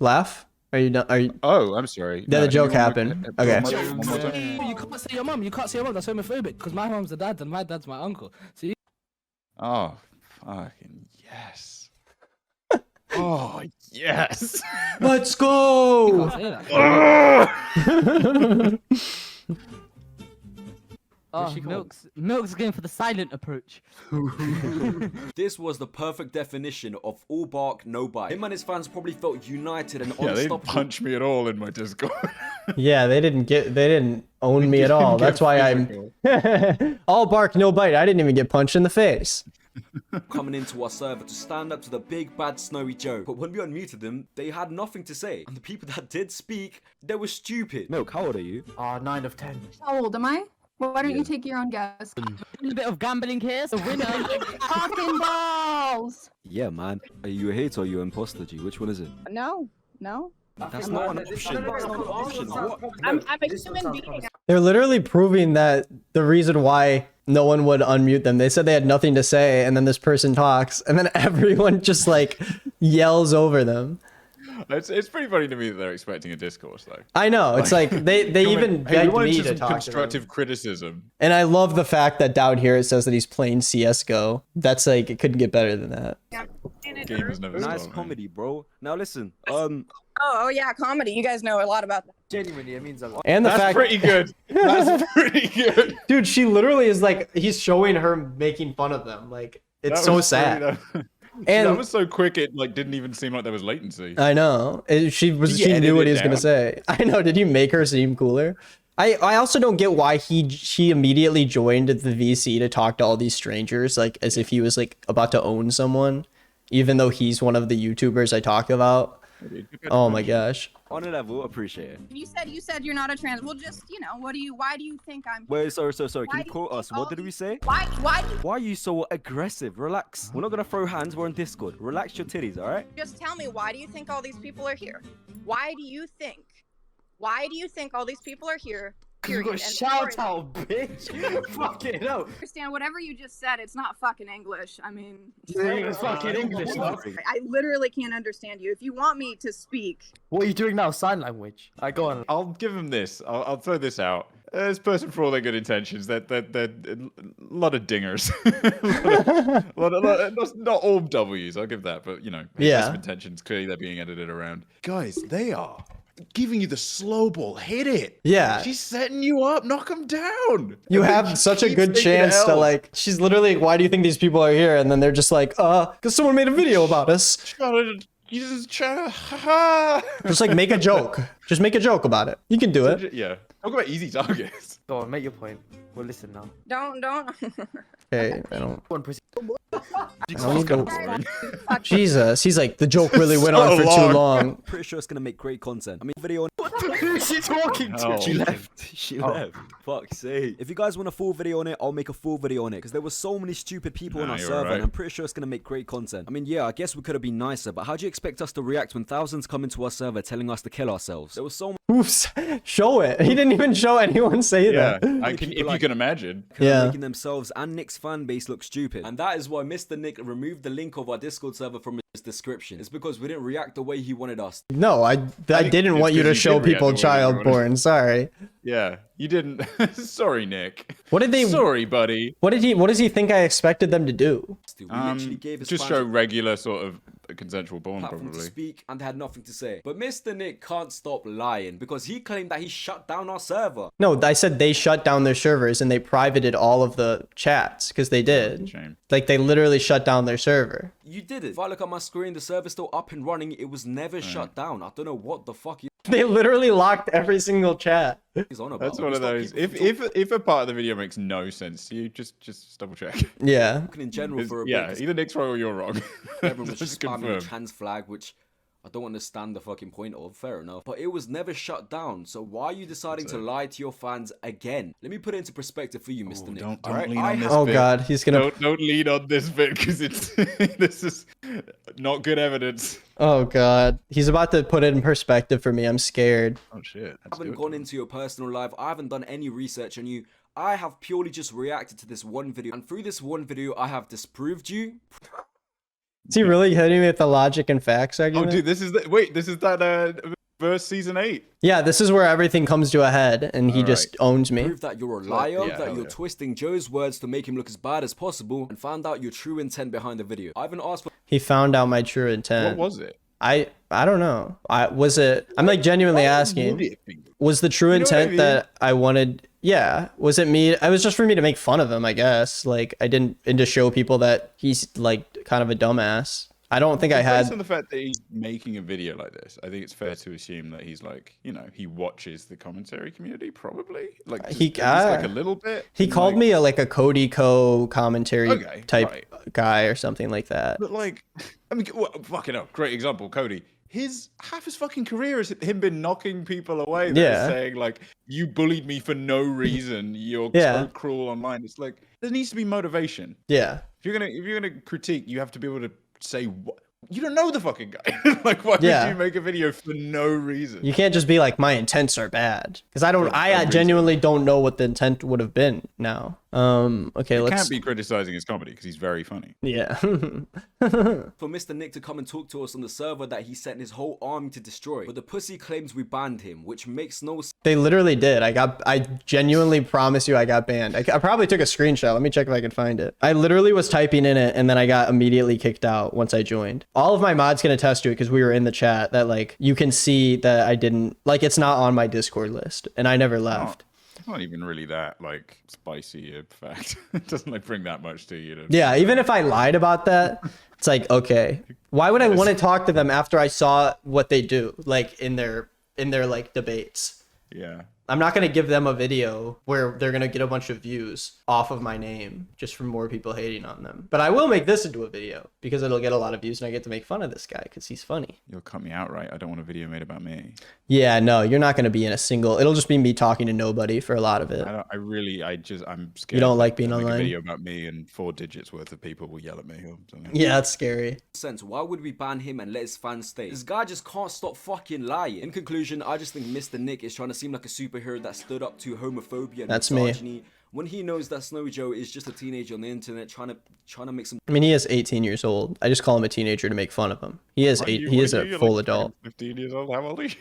Laugh? Are you done? Are you? Oh, I'm sorry. Yeah, the joke you want happened. one Okay. more time? You can't say your mum, that's homophobic, because my mum's the dad and my dad's my uncle. So you Oh, fucking yes. Oh, yes. Let's go! can't say that. Oh, Milk's going for the silent approach. This was the perfect definition of all bark, no bite. Him and his fans probably felt united and Yeah, they didn't unstoppable. punch me at all in my Discord. Yeah, they didn't own me at all. That's why I'm all bark, no bite. I didn't even get punched in the face. Coming into our server to stand up to the big bad Snowy Joe. But when we unmuted them, they had nothing to say. And the people that did speak, they were stupid. Milk, how old are you? 9 of 10. how old am I? Why don't you take your own guess? A bit of gambling here, the winner. Fucking balls! Yeah, man. Are you a hater or are you an imposter, G? Which one is it? No. That's not an option. That's not an option. What? I'm a human being. They're literally proving that the reason why no one would unmute them. They said they had nothing to say, and then this person talks, and then everyone just like yells over them. It's pretty funny to me that they're expecting a discourse, though. I know. It's like they even Hey, we begged wanted me some to talk to them. constructive criticism. And I love the fact that down here it says that he's playing CS:GO. That's like, it couldn't get better than that. Game has never Nice stopped, comedy, bro. Now listen, Oh yeah, comedy. You guys know a lot about that. genuinely, it means a lot. And the That's fact, pretty good. That's pretty good. dude, she literally is like, he's showing her making fun of them. Like, it's That so was sad. pretty- And that was so quick, it like didn't even seem like there was latency. I know. She you knew what edit he it was gonna down? say. I know. Did you make her seem cooler? I also don't get why she immediately joined the VC to talk to all these strangers, like as if he was like about to own someone, even though he's one of the YouTubers I talk about. Oh my gosh. On a level, appreciate it. You said you're not a trans. Well, just why do you think I'm? Wait, sorry. Can Why you do quote think us? all What did we these- say? Why? Why are you so aggressive? Relax. We're not gonna throw hands. We're on Discord. Relax your titties, all right? Just tell me, why do you think all these people are here? Why do you think all these people are here? You got shout out, bitch. Fucking hell. Understand whatever you just said, it's not fucking English. I mean, It's fucking English, though. I literally can't understand you. If you want me to speak, What are you doing now? Sign language. Alright, go on. I'll give them this. I'll throw this out. This person, for all their good intentions, they're a lot of dingers. Not all W's, I'll give that, but you know, Yeah. best of intentions, clearly they're being edited around. Guys, they are giving you the slow ball. Hit it. Yeah. She's setting you up. Knock him down. You And then have she such a keeps good taking chance to L's. like, she's literally like, why do you think these people are here? And then they're just like, because someone made a video about us. Just like make a joke. Just make a joke about it. You can do it. Yeah. Talk about easy targets. Go on, make your point. We'll listen now. Don't. Okay, I don't. Go on, proceed. Jesus, he's like, the joke really went on for too long. Pretty sure it's gonna make great content. I mean, video on. Who's she talking to? She left. She left. Fuck's sake. If you guys want a full video on it, I'll make a full video on it. Because there were so many stupid people on our server, and I'm pretty sure it's gonna make great content. I mean, yeah, I guess we could have been nicer, but how do you expect us to react when thousands come into our server telling us to kill ourselves? There was so Oops, show it. He didn't even show anyone say Yeah, that. if you can imagine. Yeah. making themselves and Nick's fan base look stupid. And that is why Mr. Nick removed the link of our Discord server from his description. It's because we didn't react the way he wanted us. No, I didn't want you to show people child porn. Sorry. Yeah, you didn't. Sorry, Nick. What did they? Sorry, buddy. What does he think I expected them to do? We literally gave his Just fans show regular sort of consensual porn, platform to probably. speak, and they had nothing to say. But Mr. Nick can't stop lying because he claimed that he shut down our server. No, I said they shut down their servers and they privated all of the chats because they did. Shame. Like they literally shut down their server. You did it. If I look at my screen, the server's still up and running. It was never shut down. I don't know what the fuck They literally locked every single chat. he's on about. That's one of those. If a part of the video makes no sense to you, just double check. Yeah. In general, for a Yeah, bit, either Nick's wrong or you're wrong. everyone was Just just spamming confirm. a trans flag, which I don't understand the fucking point of. Fair enough. But it was never shut down. So why are you deciding to lie to your fans again? Let me put it into perspective for you, Mr. Nick. Don't Alright? lean on this Oh bit. god, he's gonna. Don't lean on this bit because it's this is not good evidence. Oh god, he's about to put it in perspective for me. I'm scared. Oh shit. I haven't gone into your personal life. I haven't done any research on you. I have purely just reacted to this one video. And through this one video, I have disproved you. Is he really hitting me with the logic and facts argument? Oh dude, this is that verse season 8. Yeah, this is where everything comes to a head, and he All just owns me. Prove that you're a liar, Yeah, that hell you're yeah. twisting Joe's words to make him look as bad as possible, and found out your true intent behind the video. I haven't asked for He found out my true intent. What was it? I don't know. Was it? I'm like genuinely asking. Was the true You know what I intent mean? that I wanted? Yeah. Was it me? It was just for me to make fun of him, I guess. Like I didn't, and to show people that he's like kind of a dumbass. I don't think I Based had. on the fact that he's making a video like this, I think it's fair to assume that he's like, he watches the commentary community, probably. Like He- just at least, like a little bit. He and, called like, me a Cody Co commentary Okay, type right. guy or something like that. But like, I mean, fucking hell, great example, Cody. Half his fucking career is him been knocking people away. Yeah. Saying like, you bullied me for no reason. You're Yeah. so cruel online. It's like there needs to be motivation. Yeah. If you're gonna critique, you have to be able to say what. You don't know the fucking guy. Like, why Yeah. would you make a video for no reason? You can't just be like, my intents are bad, because I genuinely don't know what the intent would have been now. Okay, You let's. can't be criticizing his comedy because he's very funny. Yeah. for Mr. Nick to come and talk to us on the server that he sent his whole army to destroy. But the pussy claims we banned him, which makes no sense. They literally did. I genuinely promise you I got banned. I probably took a screenshot. Let me check if I can find it. I literally was typing in it and then I got immediately kicked out once I joined. All of my mods can attest to it because we were in the chat that like you can see that I didn't like it's not on my Discord list and I never left. It's not even really that like spicy a fact. It doesn't like bring that much to you. Yeah, even if I lied about that, it's like okay. Why would I want to talk to them after I saw what they do like in their like debates? Yeah. I'm not going to give them a video where they're going to get a bunch of views off of my name just from more people hating on them. But I will make this into a video because it'll get a lot of views and I get to make fun of this guy because he's funny. You'll cut me out, right? I don't want a video made about me. Yeah, no, you're not going to be in a single. It'll just be me talking to nobody for a lot of it. I'm scared. You don't like that being I'll make online? a video about me and 4 digits worth of people will yell at me or something. Yeah, that's scary. Why would we ban him and let his fans stay? This guy just can't stop fucking lying. In conclusion, I just think Mr. Nick is trying to seem like a superhero that stood up to homophobia and That's me. misogyny when he knows that Snowy Joe is just a teenager on the internet trying to make some. I mean, he is 18 years old. I just call him a teenager to make fun of him. He is he is a full adult. 15 years old. How old are you?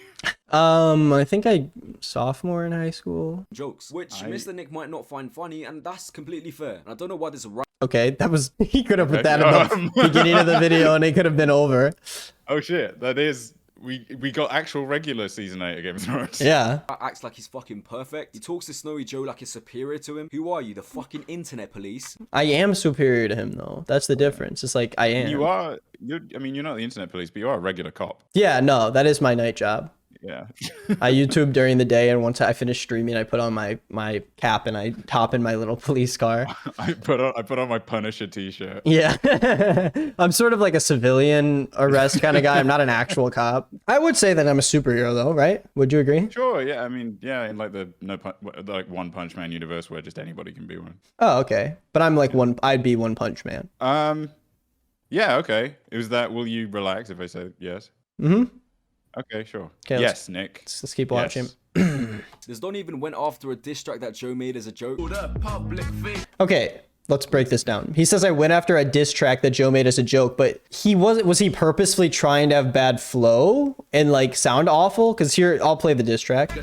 I think I sophomore in high school. Jokes, which Mr. Nick might not find funny, and that's completely fair. And I don't know why this right. Okay, that was he could have put that in the beginning of the video and it could have been over. Oh shit, that is we got actual regular season 8 of Game of Thrones. Yeah. Acts like he's fucking perfect. He talks to Snowy Joe like he's superior to him. Who are you, the fucking internet police? I am superior to him though. That's the difference. It's like I am. I mean, you're not the internet police, but you are a regular cop. Yeah, no, that is my night job. Yeah. I YouTube during the day, and once I finish streaming, I put on my cap and I hop in my little police car. I put on my Punisher t-shirt. Yeah. I'm sort of like a civilian arrest kind of guy. I'm not an actual cop. I would say that I'm a superhero though, right? Would you agree? Sure, yeah. I mean, yeah, in like the One Punch Man universe where just anybody can be one. Oh, okay. But I'm like I'd be One Punch Man. Yeah, okay. Will you relax if I say yes? Mm-hmm. Okay, sure. Okay, yes, Nick. Let's keep watching. This Don even went after a diss track that Joe made as a joke. Okay, let's break this down. He says I went after a diss track that Joe made as a joke, but was he purposefully trying to have bad flow and like sound awful? Because here, I'll play the diss track.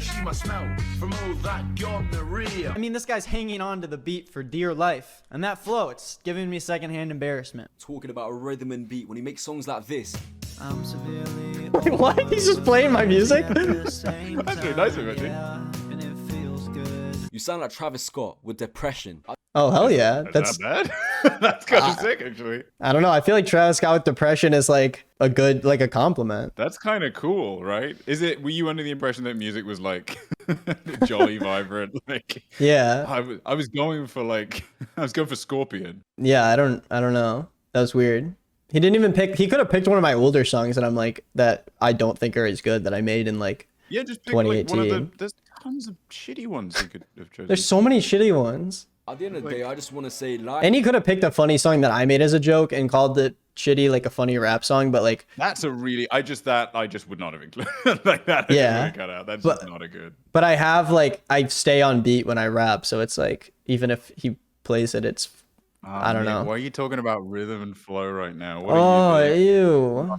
I mean, this guy's hanging on to the beat for dear life. And that flow, it's giving me secondhand embarrassment. Talking about a rhythm and beat when he makes songs like this. I'm severely... Wait, what? He's just playing my music? That's pretty nice of him, You sound like Travis Scott with depression. Oh, hell yeah. That's not bad. That's kind of sick, actually. I don't know. I feel like Travis Scott with depression is like a good, like a compliment. That's kind of cool, right? Were you under the impression that music was like jolly, vibrant? Like, yeah. I was going for Scorpion. Yeah, I don't know. That was weird. He didn't even pick, he could have picked one of my older songs that I'm like, that I don't think are as good that I made in like just pick 2018. like one of there's tons of shitty ones you could have chosen. There's so many shitty ones. At the end of the day, I just want to say like... And he could have picked a funny song that I made as a joke and called it shitty, like a funny rap song, but like... That's a really... I just would not have included like that. Yeah. Cut out. That's just not a good... But I have like, I stay on beat when I rap, so it's like, even if he plays it, it's... I don't know. Why are you talking about rhythm and flow right now? What are you?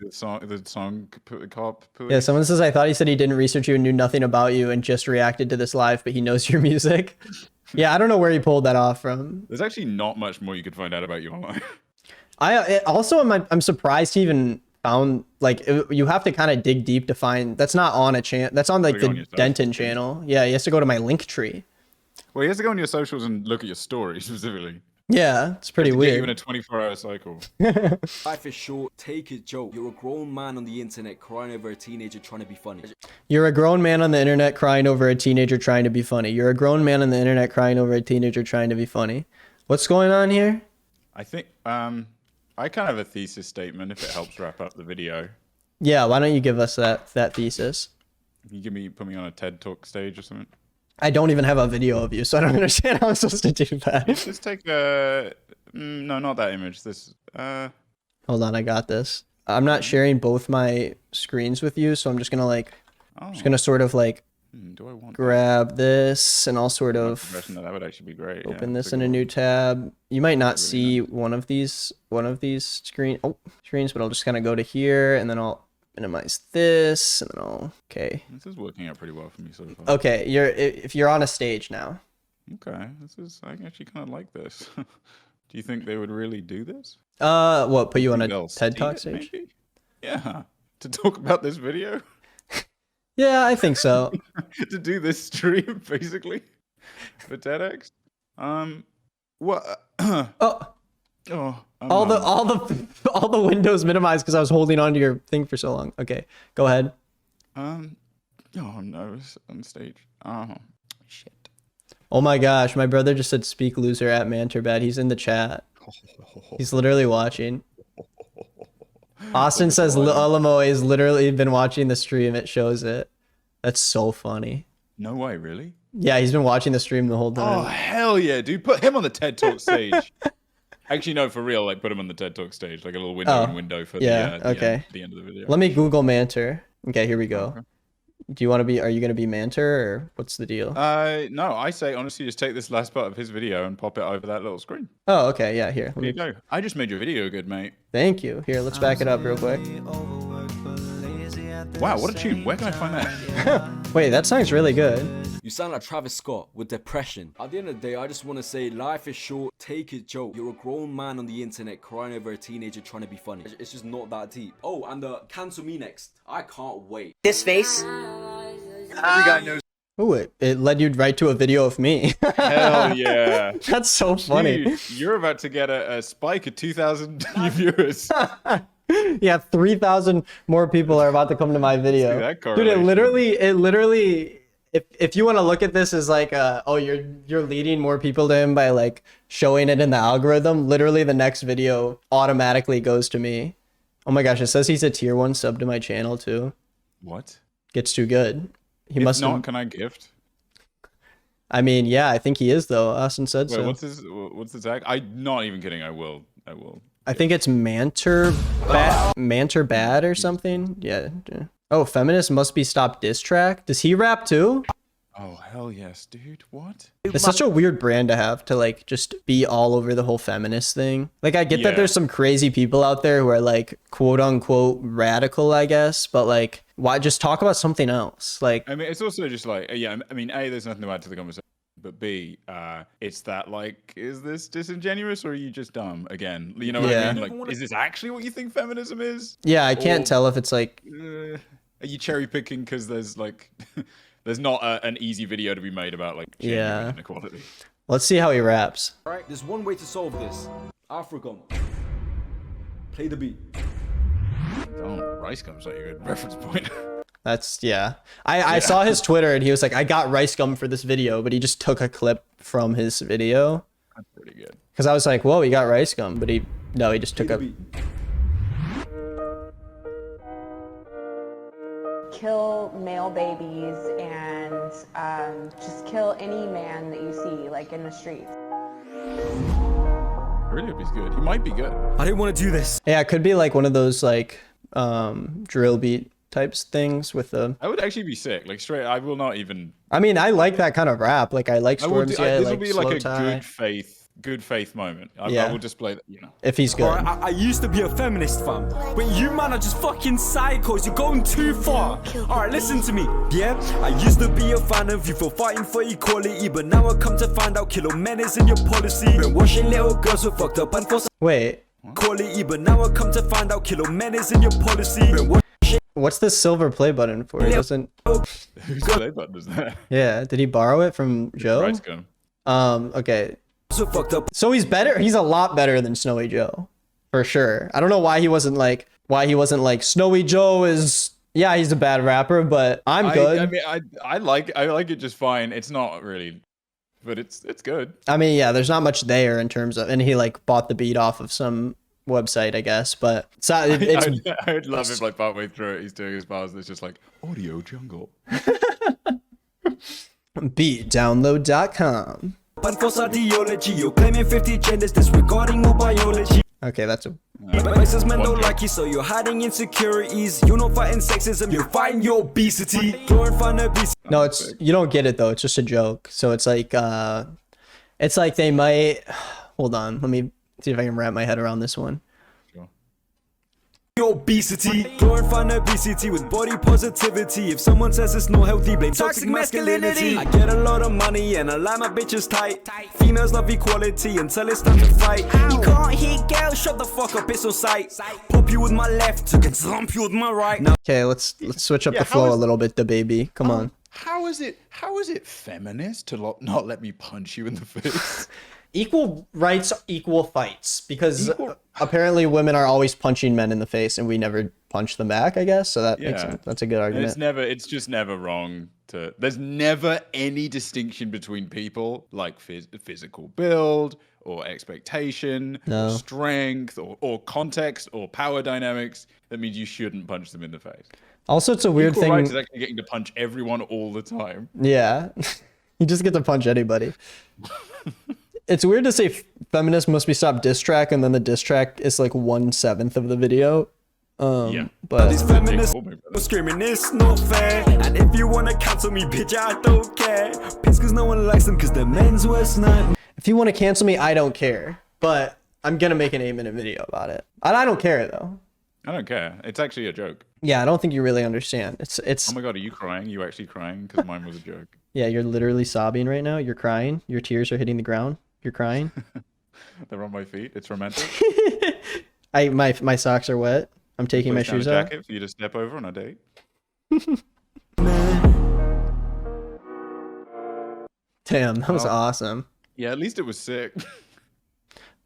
The song cop. Yeah, someone says I thought he said he didn't research you and knew nothing about you and just reacted to this live, but he knows your music. Yeah, I don't know where he pulled that off from. There's actually not much more you could find out about you online. I'm surprised he even found like you have to kind of dig deep to find. That's not on a channel. That's on like the Denton channel. Yeah, he has to go to my link tree. Well, he has to go on your socials and look at your story specifically. Yeah, it's pretty weird. Get you in a 24-hour cycle. Life is short. Take a joke. You're a grown man on the internet crying over a teenager trying to be funny. You're a grown man on the internet crying over a teenager trying to be funny. You're a grown man on the internet crying over a teenager trying to be funny. What's going on here? I think I kind of have a thesis statement if it helps wrap up the video. Yeah, why don't you give us that thesis? Can you put me on a TED Talk stage or something? I don't even have a video of you, so I don't understand how I'm supposed to do that. Let's take no, not that image. This. Hold on, I got this. I'm not sharing both my screens with you, so I'm just gonna like, just gonna sort of like do I want grab this, and I'll sort of that would actually be great. Open this in a new tab. You might not see one of these screens, but I'll just kind of go to here, and then I'll minimize this, and then I'll okay. This is working out pretty well for me so far. Okay, if you're on a stage now. Okay, I actually kind of like this. Do you think they would really do this? What, put you on a TED Talk stage? Maybe? Yeah, to talk about this video. Yeah, I think so. To do this stream basically for TEDx. What? All the windows minimized because I was holding onto your thing for so long. Okay, go ahead. I'm nervous on stage. Oh shit. Oh my gosh, my brother just said speak loser at Manterbad. He's in the chat. He's literally watching. Austin says Ulamo has literally been watching the stream. It shows it. That's so funny. No way, really? Yeah, he's been watching the stream the whole time. Oh hell yeah, dude! Put him on the TED Talk stage. Actually, no, for real. Like, put him on the TED Talk stage, like a little window for the end of the video. Let me Google Manter. Okay, here we go. Okay. Do you want to be? Are you gonna be Manter, or what's the deal? No, I say honestly, just take this last part of his video and pop it over that little screen. Oh, okay, yeah. Here you go. I just made your video good, mate. Thank you. Here, let's back it up real quick. Wow, what a tune. Where can I find that? Wait, that song's really good. You sound like Travis Scott with depression. At the end of the day, I just want to say life is short, take a joke. You're a grown man on the internet crying over a teenager trying to be funny. It's just not that deep. Oh, and cancel me next. I can't wait. This face. Every guy knows. Ooh, it led you right to a video of me. Hell yeah. That's so funny. Dude, you're about to get a spike of 2,000 viewers. Yeah, 3,000 more people are about to come to my video. Dude, it literally, if you want to look at this as like, oh, you're leading more people to him by like showing it in the algorithm. Literally, the next video automatically goes to me. Oh my gosh, it says he's a tier 1 sub to my channel too. What? Gets too good. He If must not, have... can I gift? I mean, yeah, I think he is though. Austin said Wait, so. what's the tag? I'm not even kidding. I will. I think it's Manter Bad or something. Yeah. Oh, feminist must be stopped diss track. Does he rap too? Oh hell yes, dude. What? It's such a weird brand to have to like just be all over the whole feminist thing. Like I get that there's some crazy people out there who are like quote unquote radical, I guess, but like why just talk about something else? Like I mean, it's also just like yeah. I mean, A, there's nothing to add to the conversation. But B, it's that like, is this disingenuous or are you just dumb again? You know what I mean? Like, is this actually what you think feminism is? Yeah, I can't tell if it's like. Are you cherry picking because there's like, there's not an easy video to be made about like genuine inequality. Let's see how he raps. All right, there's one way to solve this. African. Play the beat. Oh, rice gum's not a good reference point. That's I saw his Twitter and he was like, I got rice gum for this video, but he just took a clip from his video. That's pretty good. Because I was like, whoa, he got rice gum, but he just took a. Kill male babies and just kill any man that you see like in the streets. I really hope he's good. He might be good. I didn't want to do this. Yeah, it could be like one of those like drill beat types things with the. I would actually be sick. Like straight, I will not even. I mean, I like that kind of rap. Like I like Stormzy. This will be like a good faith moment. I will display that, you know. If he's good. Right, I used to be a feminist, fam, but you man are just fucking psychos. You're going too far. Alright, listen to me. Yeah, I used to be a fan of you for fighting for equality, but now I come to find out killer men is in your policy. Been watching little girls who fucked up and for wait. Quality, but now I come to find out killer men is in your policy. What's the silver play button for? It doesn't. Whose play button is that? Yeah, did he borrow it from Joe? Rice gum. Okay. So he's better. He's a lot better than Snowy Joe, for sure. I don't know why he wasn't like Snowy Joe is. Yeah, he's a bad rapper, but I'm good. I mean, I like it just fine. It's not really, but it's good. I mean, yeah, there's not much there in terms of, and he like bought the beat off of some website, I guess, but it's I would love if like partway through it he's doing his bars and it's just like audio jungle. Beatdownload.com. False ideology, you're claiming 50 genders, disregarding all biology. Okay, that's a. Racist men don't like you, so you're hiding insecurities. You're not fighting sexism, you're fighting your obesity. Glorifying obesity. No, it's you don't get it though. It's just a joke. So it's like they might. Hold on, let me see if I can wrap my head around this one. Your obesity, glorifying obesity with body positivity. If someone says it's not healthy, blame toxic masculinity. I get a lot of money and I like my bitches tight. Females love equality until it's time to fight. You can't hit girls, shut the fuck up, it's on sight. Pop you with my left, so can slump you with my right. Okay, let's switch up the flow a little bit, the baby. Come on. How is it feminist to not let me punch you in the face? Equal rights, equal fights, because apparently women are always punching men in the face and we never punch them back, I guess. So that makes sense. That's a good argument. And it's just never wrong to, there's never any distinction between people like physical build or expectation, or strength or context or power dynamics. That means you shouldn't punch them in the face. Also, it's a weird thing. Rights is actually getting to punch everyone all the time. Yeah. You just get to punch anybody. It's weird to say feminists must be stopped diss track and then the diss track is like 1/7 of the video. But these feminists screaming it's not fair. And if you wanna cancel me, bitch, I don't care. Piss cause no one likes them cause they're men's worst nightmare. If you want to cancel me, I don't care. But I'm gonna make an 8-minute video about it. And I don't care though. I don't care. It's actually a joke. Yeah, I don't think you really understand. It's. Oh my god, are you crying? You actually crying? Because mine was a joke. Yeah, you're literally sobbing right now. You're crying. Your tears are hitting the ground. You're crying. They're on my feet. It's romantic. My socks are wet. I'm taking my shoes off. Jacket for you to step over on a date. Damn, that was awesome. Yeah, at least it was sick.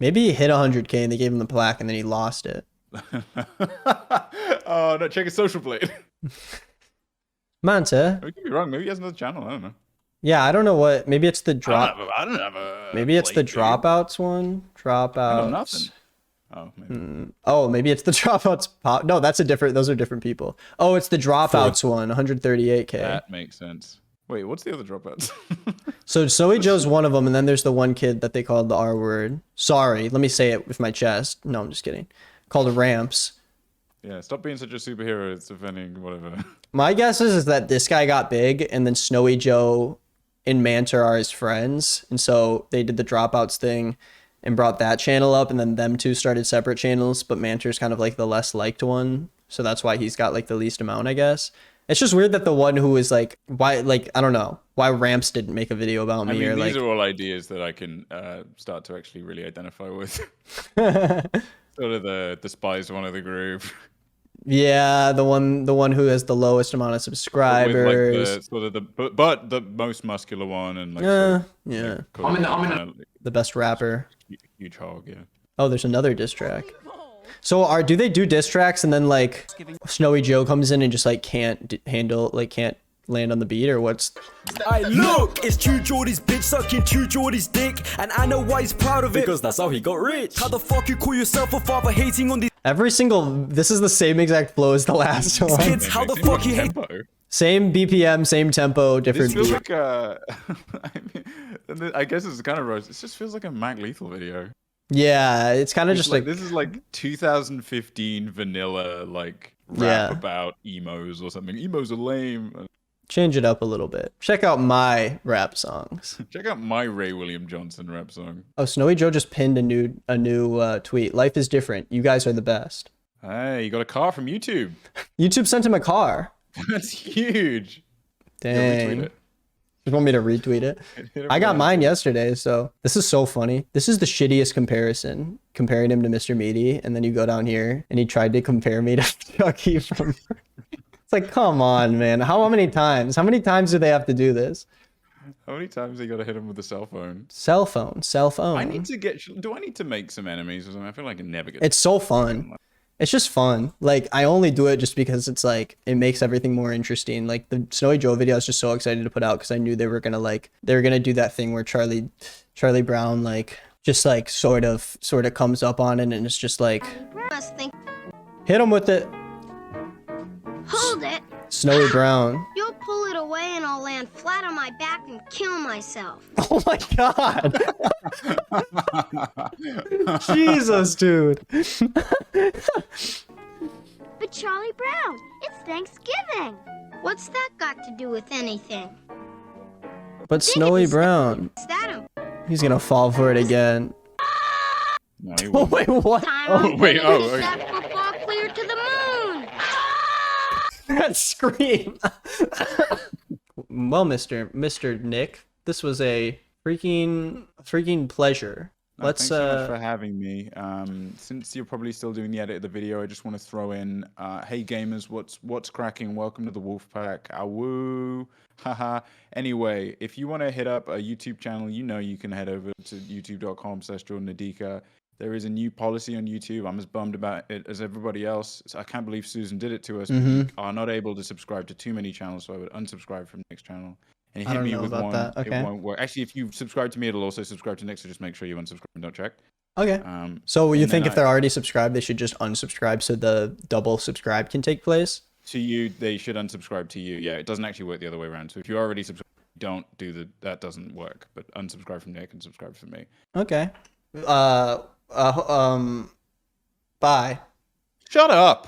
Maybe he hit 100K and they gave him the plaque and then he lost it. Oh no! Check his social blade. Manta. I could be wrong. Maybe he has another channel. I don't know. Yeah, I don't know what. Maybe it's the drop. I don't have a. Maybe it's the Dropouts one. Dropouts. Nothing. Oh, maybe. Oh, maybe it's the Dropouts pop. No, that's a different. Those are different people. Oh, it's the Dropouts one. 138K. That makes sense. Wait, what's the other Dropouts? So Zoe Joe's one of them, and then there's the one kid that they called the R word. Sorry, let me say it with my chest. No, I'm just kidding. Called Ramps. Yeah, stop being such a superhero. It's offending, whatever. My guess is that this guy got big, and then Snowy Joe and Manter are his friends, and so they did the Dropouts thing and brought that channel up, and then them two started separate channels, but Manter's kind of like the less liked one, so that's why he's got like the least amount, I guess. It's just weird that the one who was like, why, like, I don't know, why Ramps didn't make a video about me. I mean, or these like... are all ideas that I can start to actually really identify with. Sort of the despised one of the group. Yeah, the one who has the lowest amount of subscribers. With like the, sort of but the most muscular one and like yeah. I'm in the best rapper. Huge hog, yeah. Oh, there's another diss track. So do they do diss tracks and then like Snowy Joe comes in and just like can't land on the beat, or what's? I look, it's True Jordy's bitch sucking True Jordy's dick, and I know why he's proud of it because that's how he got rich. How the fuck you call yourself a father hating on these This is the same exact flow as the last one. kids? How the fuck you hate? Same BPM, same tempo, different This feels beat. like I guess it's kind of roast. It just feels like a Mac Lethal video. Yeah, it's kind of just like this is like 2015 vanilla like rap about emos or something. Emos are lame. Change it up a little bit. Check out my rap songs. Check out my Ray William Johnson rap song. Oh, Snowy Joe just pinned a new tweet. Life is different. You guys are the best. Hey, you got a car from YouTube. YouTube sent him a car. That's huge. Dang. You want me to retweet it? I got mine yesterday, so this is so funny. This is the shittiest comparison, comparing him to Mr. Meaty, and then you go down here and he tried to compare me to Chucky from... It's like, come on, man. How many times? How many times do they have to do this? How many times you got to hit him with a cell phone? Cell phone. I need to do I need to make some enemies or something? I feel like I never get. It's so fun. It's just fun. Like, I only do it just because it's like, it makes everything more interesting. Like the Snowy Joe video I was just so excited to put out because I knew they were gonna do that thing where Charlie Brown like just like sort of comes up on it and it's just like hit him with it. Hold it. Snowy Brown. You'll pull it away and I'll land flat on my back and kill myself. Oh my god. Jesus, dude. But Charlie Brown, it's Thanksgiving. What's that got to do with anything? But Snowy Brown. He's gonna fall for it again. No, he won't. Wait, what? Oh, wait, oh. That football clear to the moon. That scream. Well, Mr. Nick, this was a freaking pleasure. Thanks so much for having me. Since you're probably still doing the edit of the video, I just want to throw in, hey gamers, what's cracking? Welcome to the Wolfpack. Awoo. Haha. Anyway, if you want to hit up a YouTube channel, you can head over to youtube.com/JordanAdika. There is a new policy on YouTube. I'm as bummed about it as everybody else. I can't believe Susan did it to us. We are not able to subscribe to too many channels, so I would unsubscribe from the next channel. And you hit me with one, it won't work. Actually, if you subscribe to me, it'll also subscribe to Nick, so just make sure you unsubscribe and don't check. Okay. So you think if they're already subscribed, they should just unsubscribe so the double subscribe can take place? To you, they should unsubscribe to you. Yeah, it doesn't actually work the other way around. So if you already subscribe, don't do that doesn't work. But unsubscribe from Nick and subscribe from me. Okay. Bye. Shut up.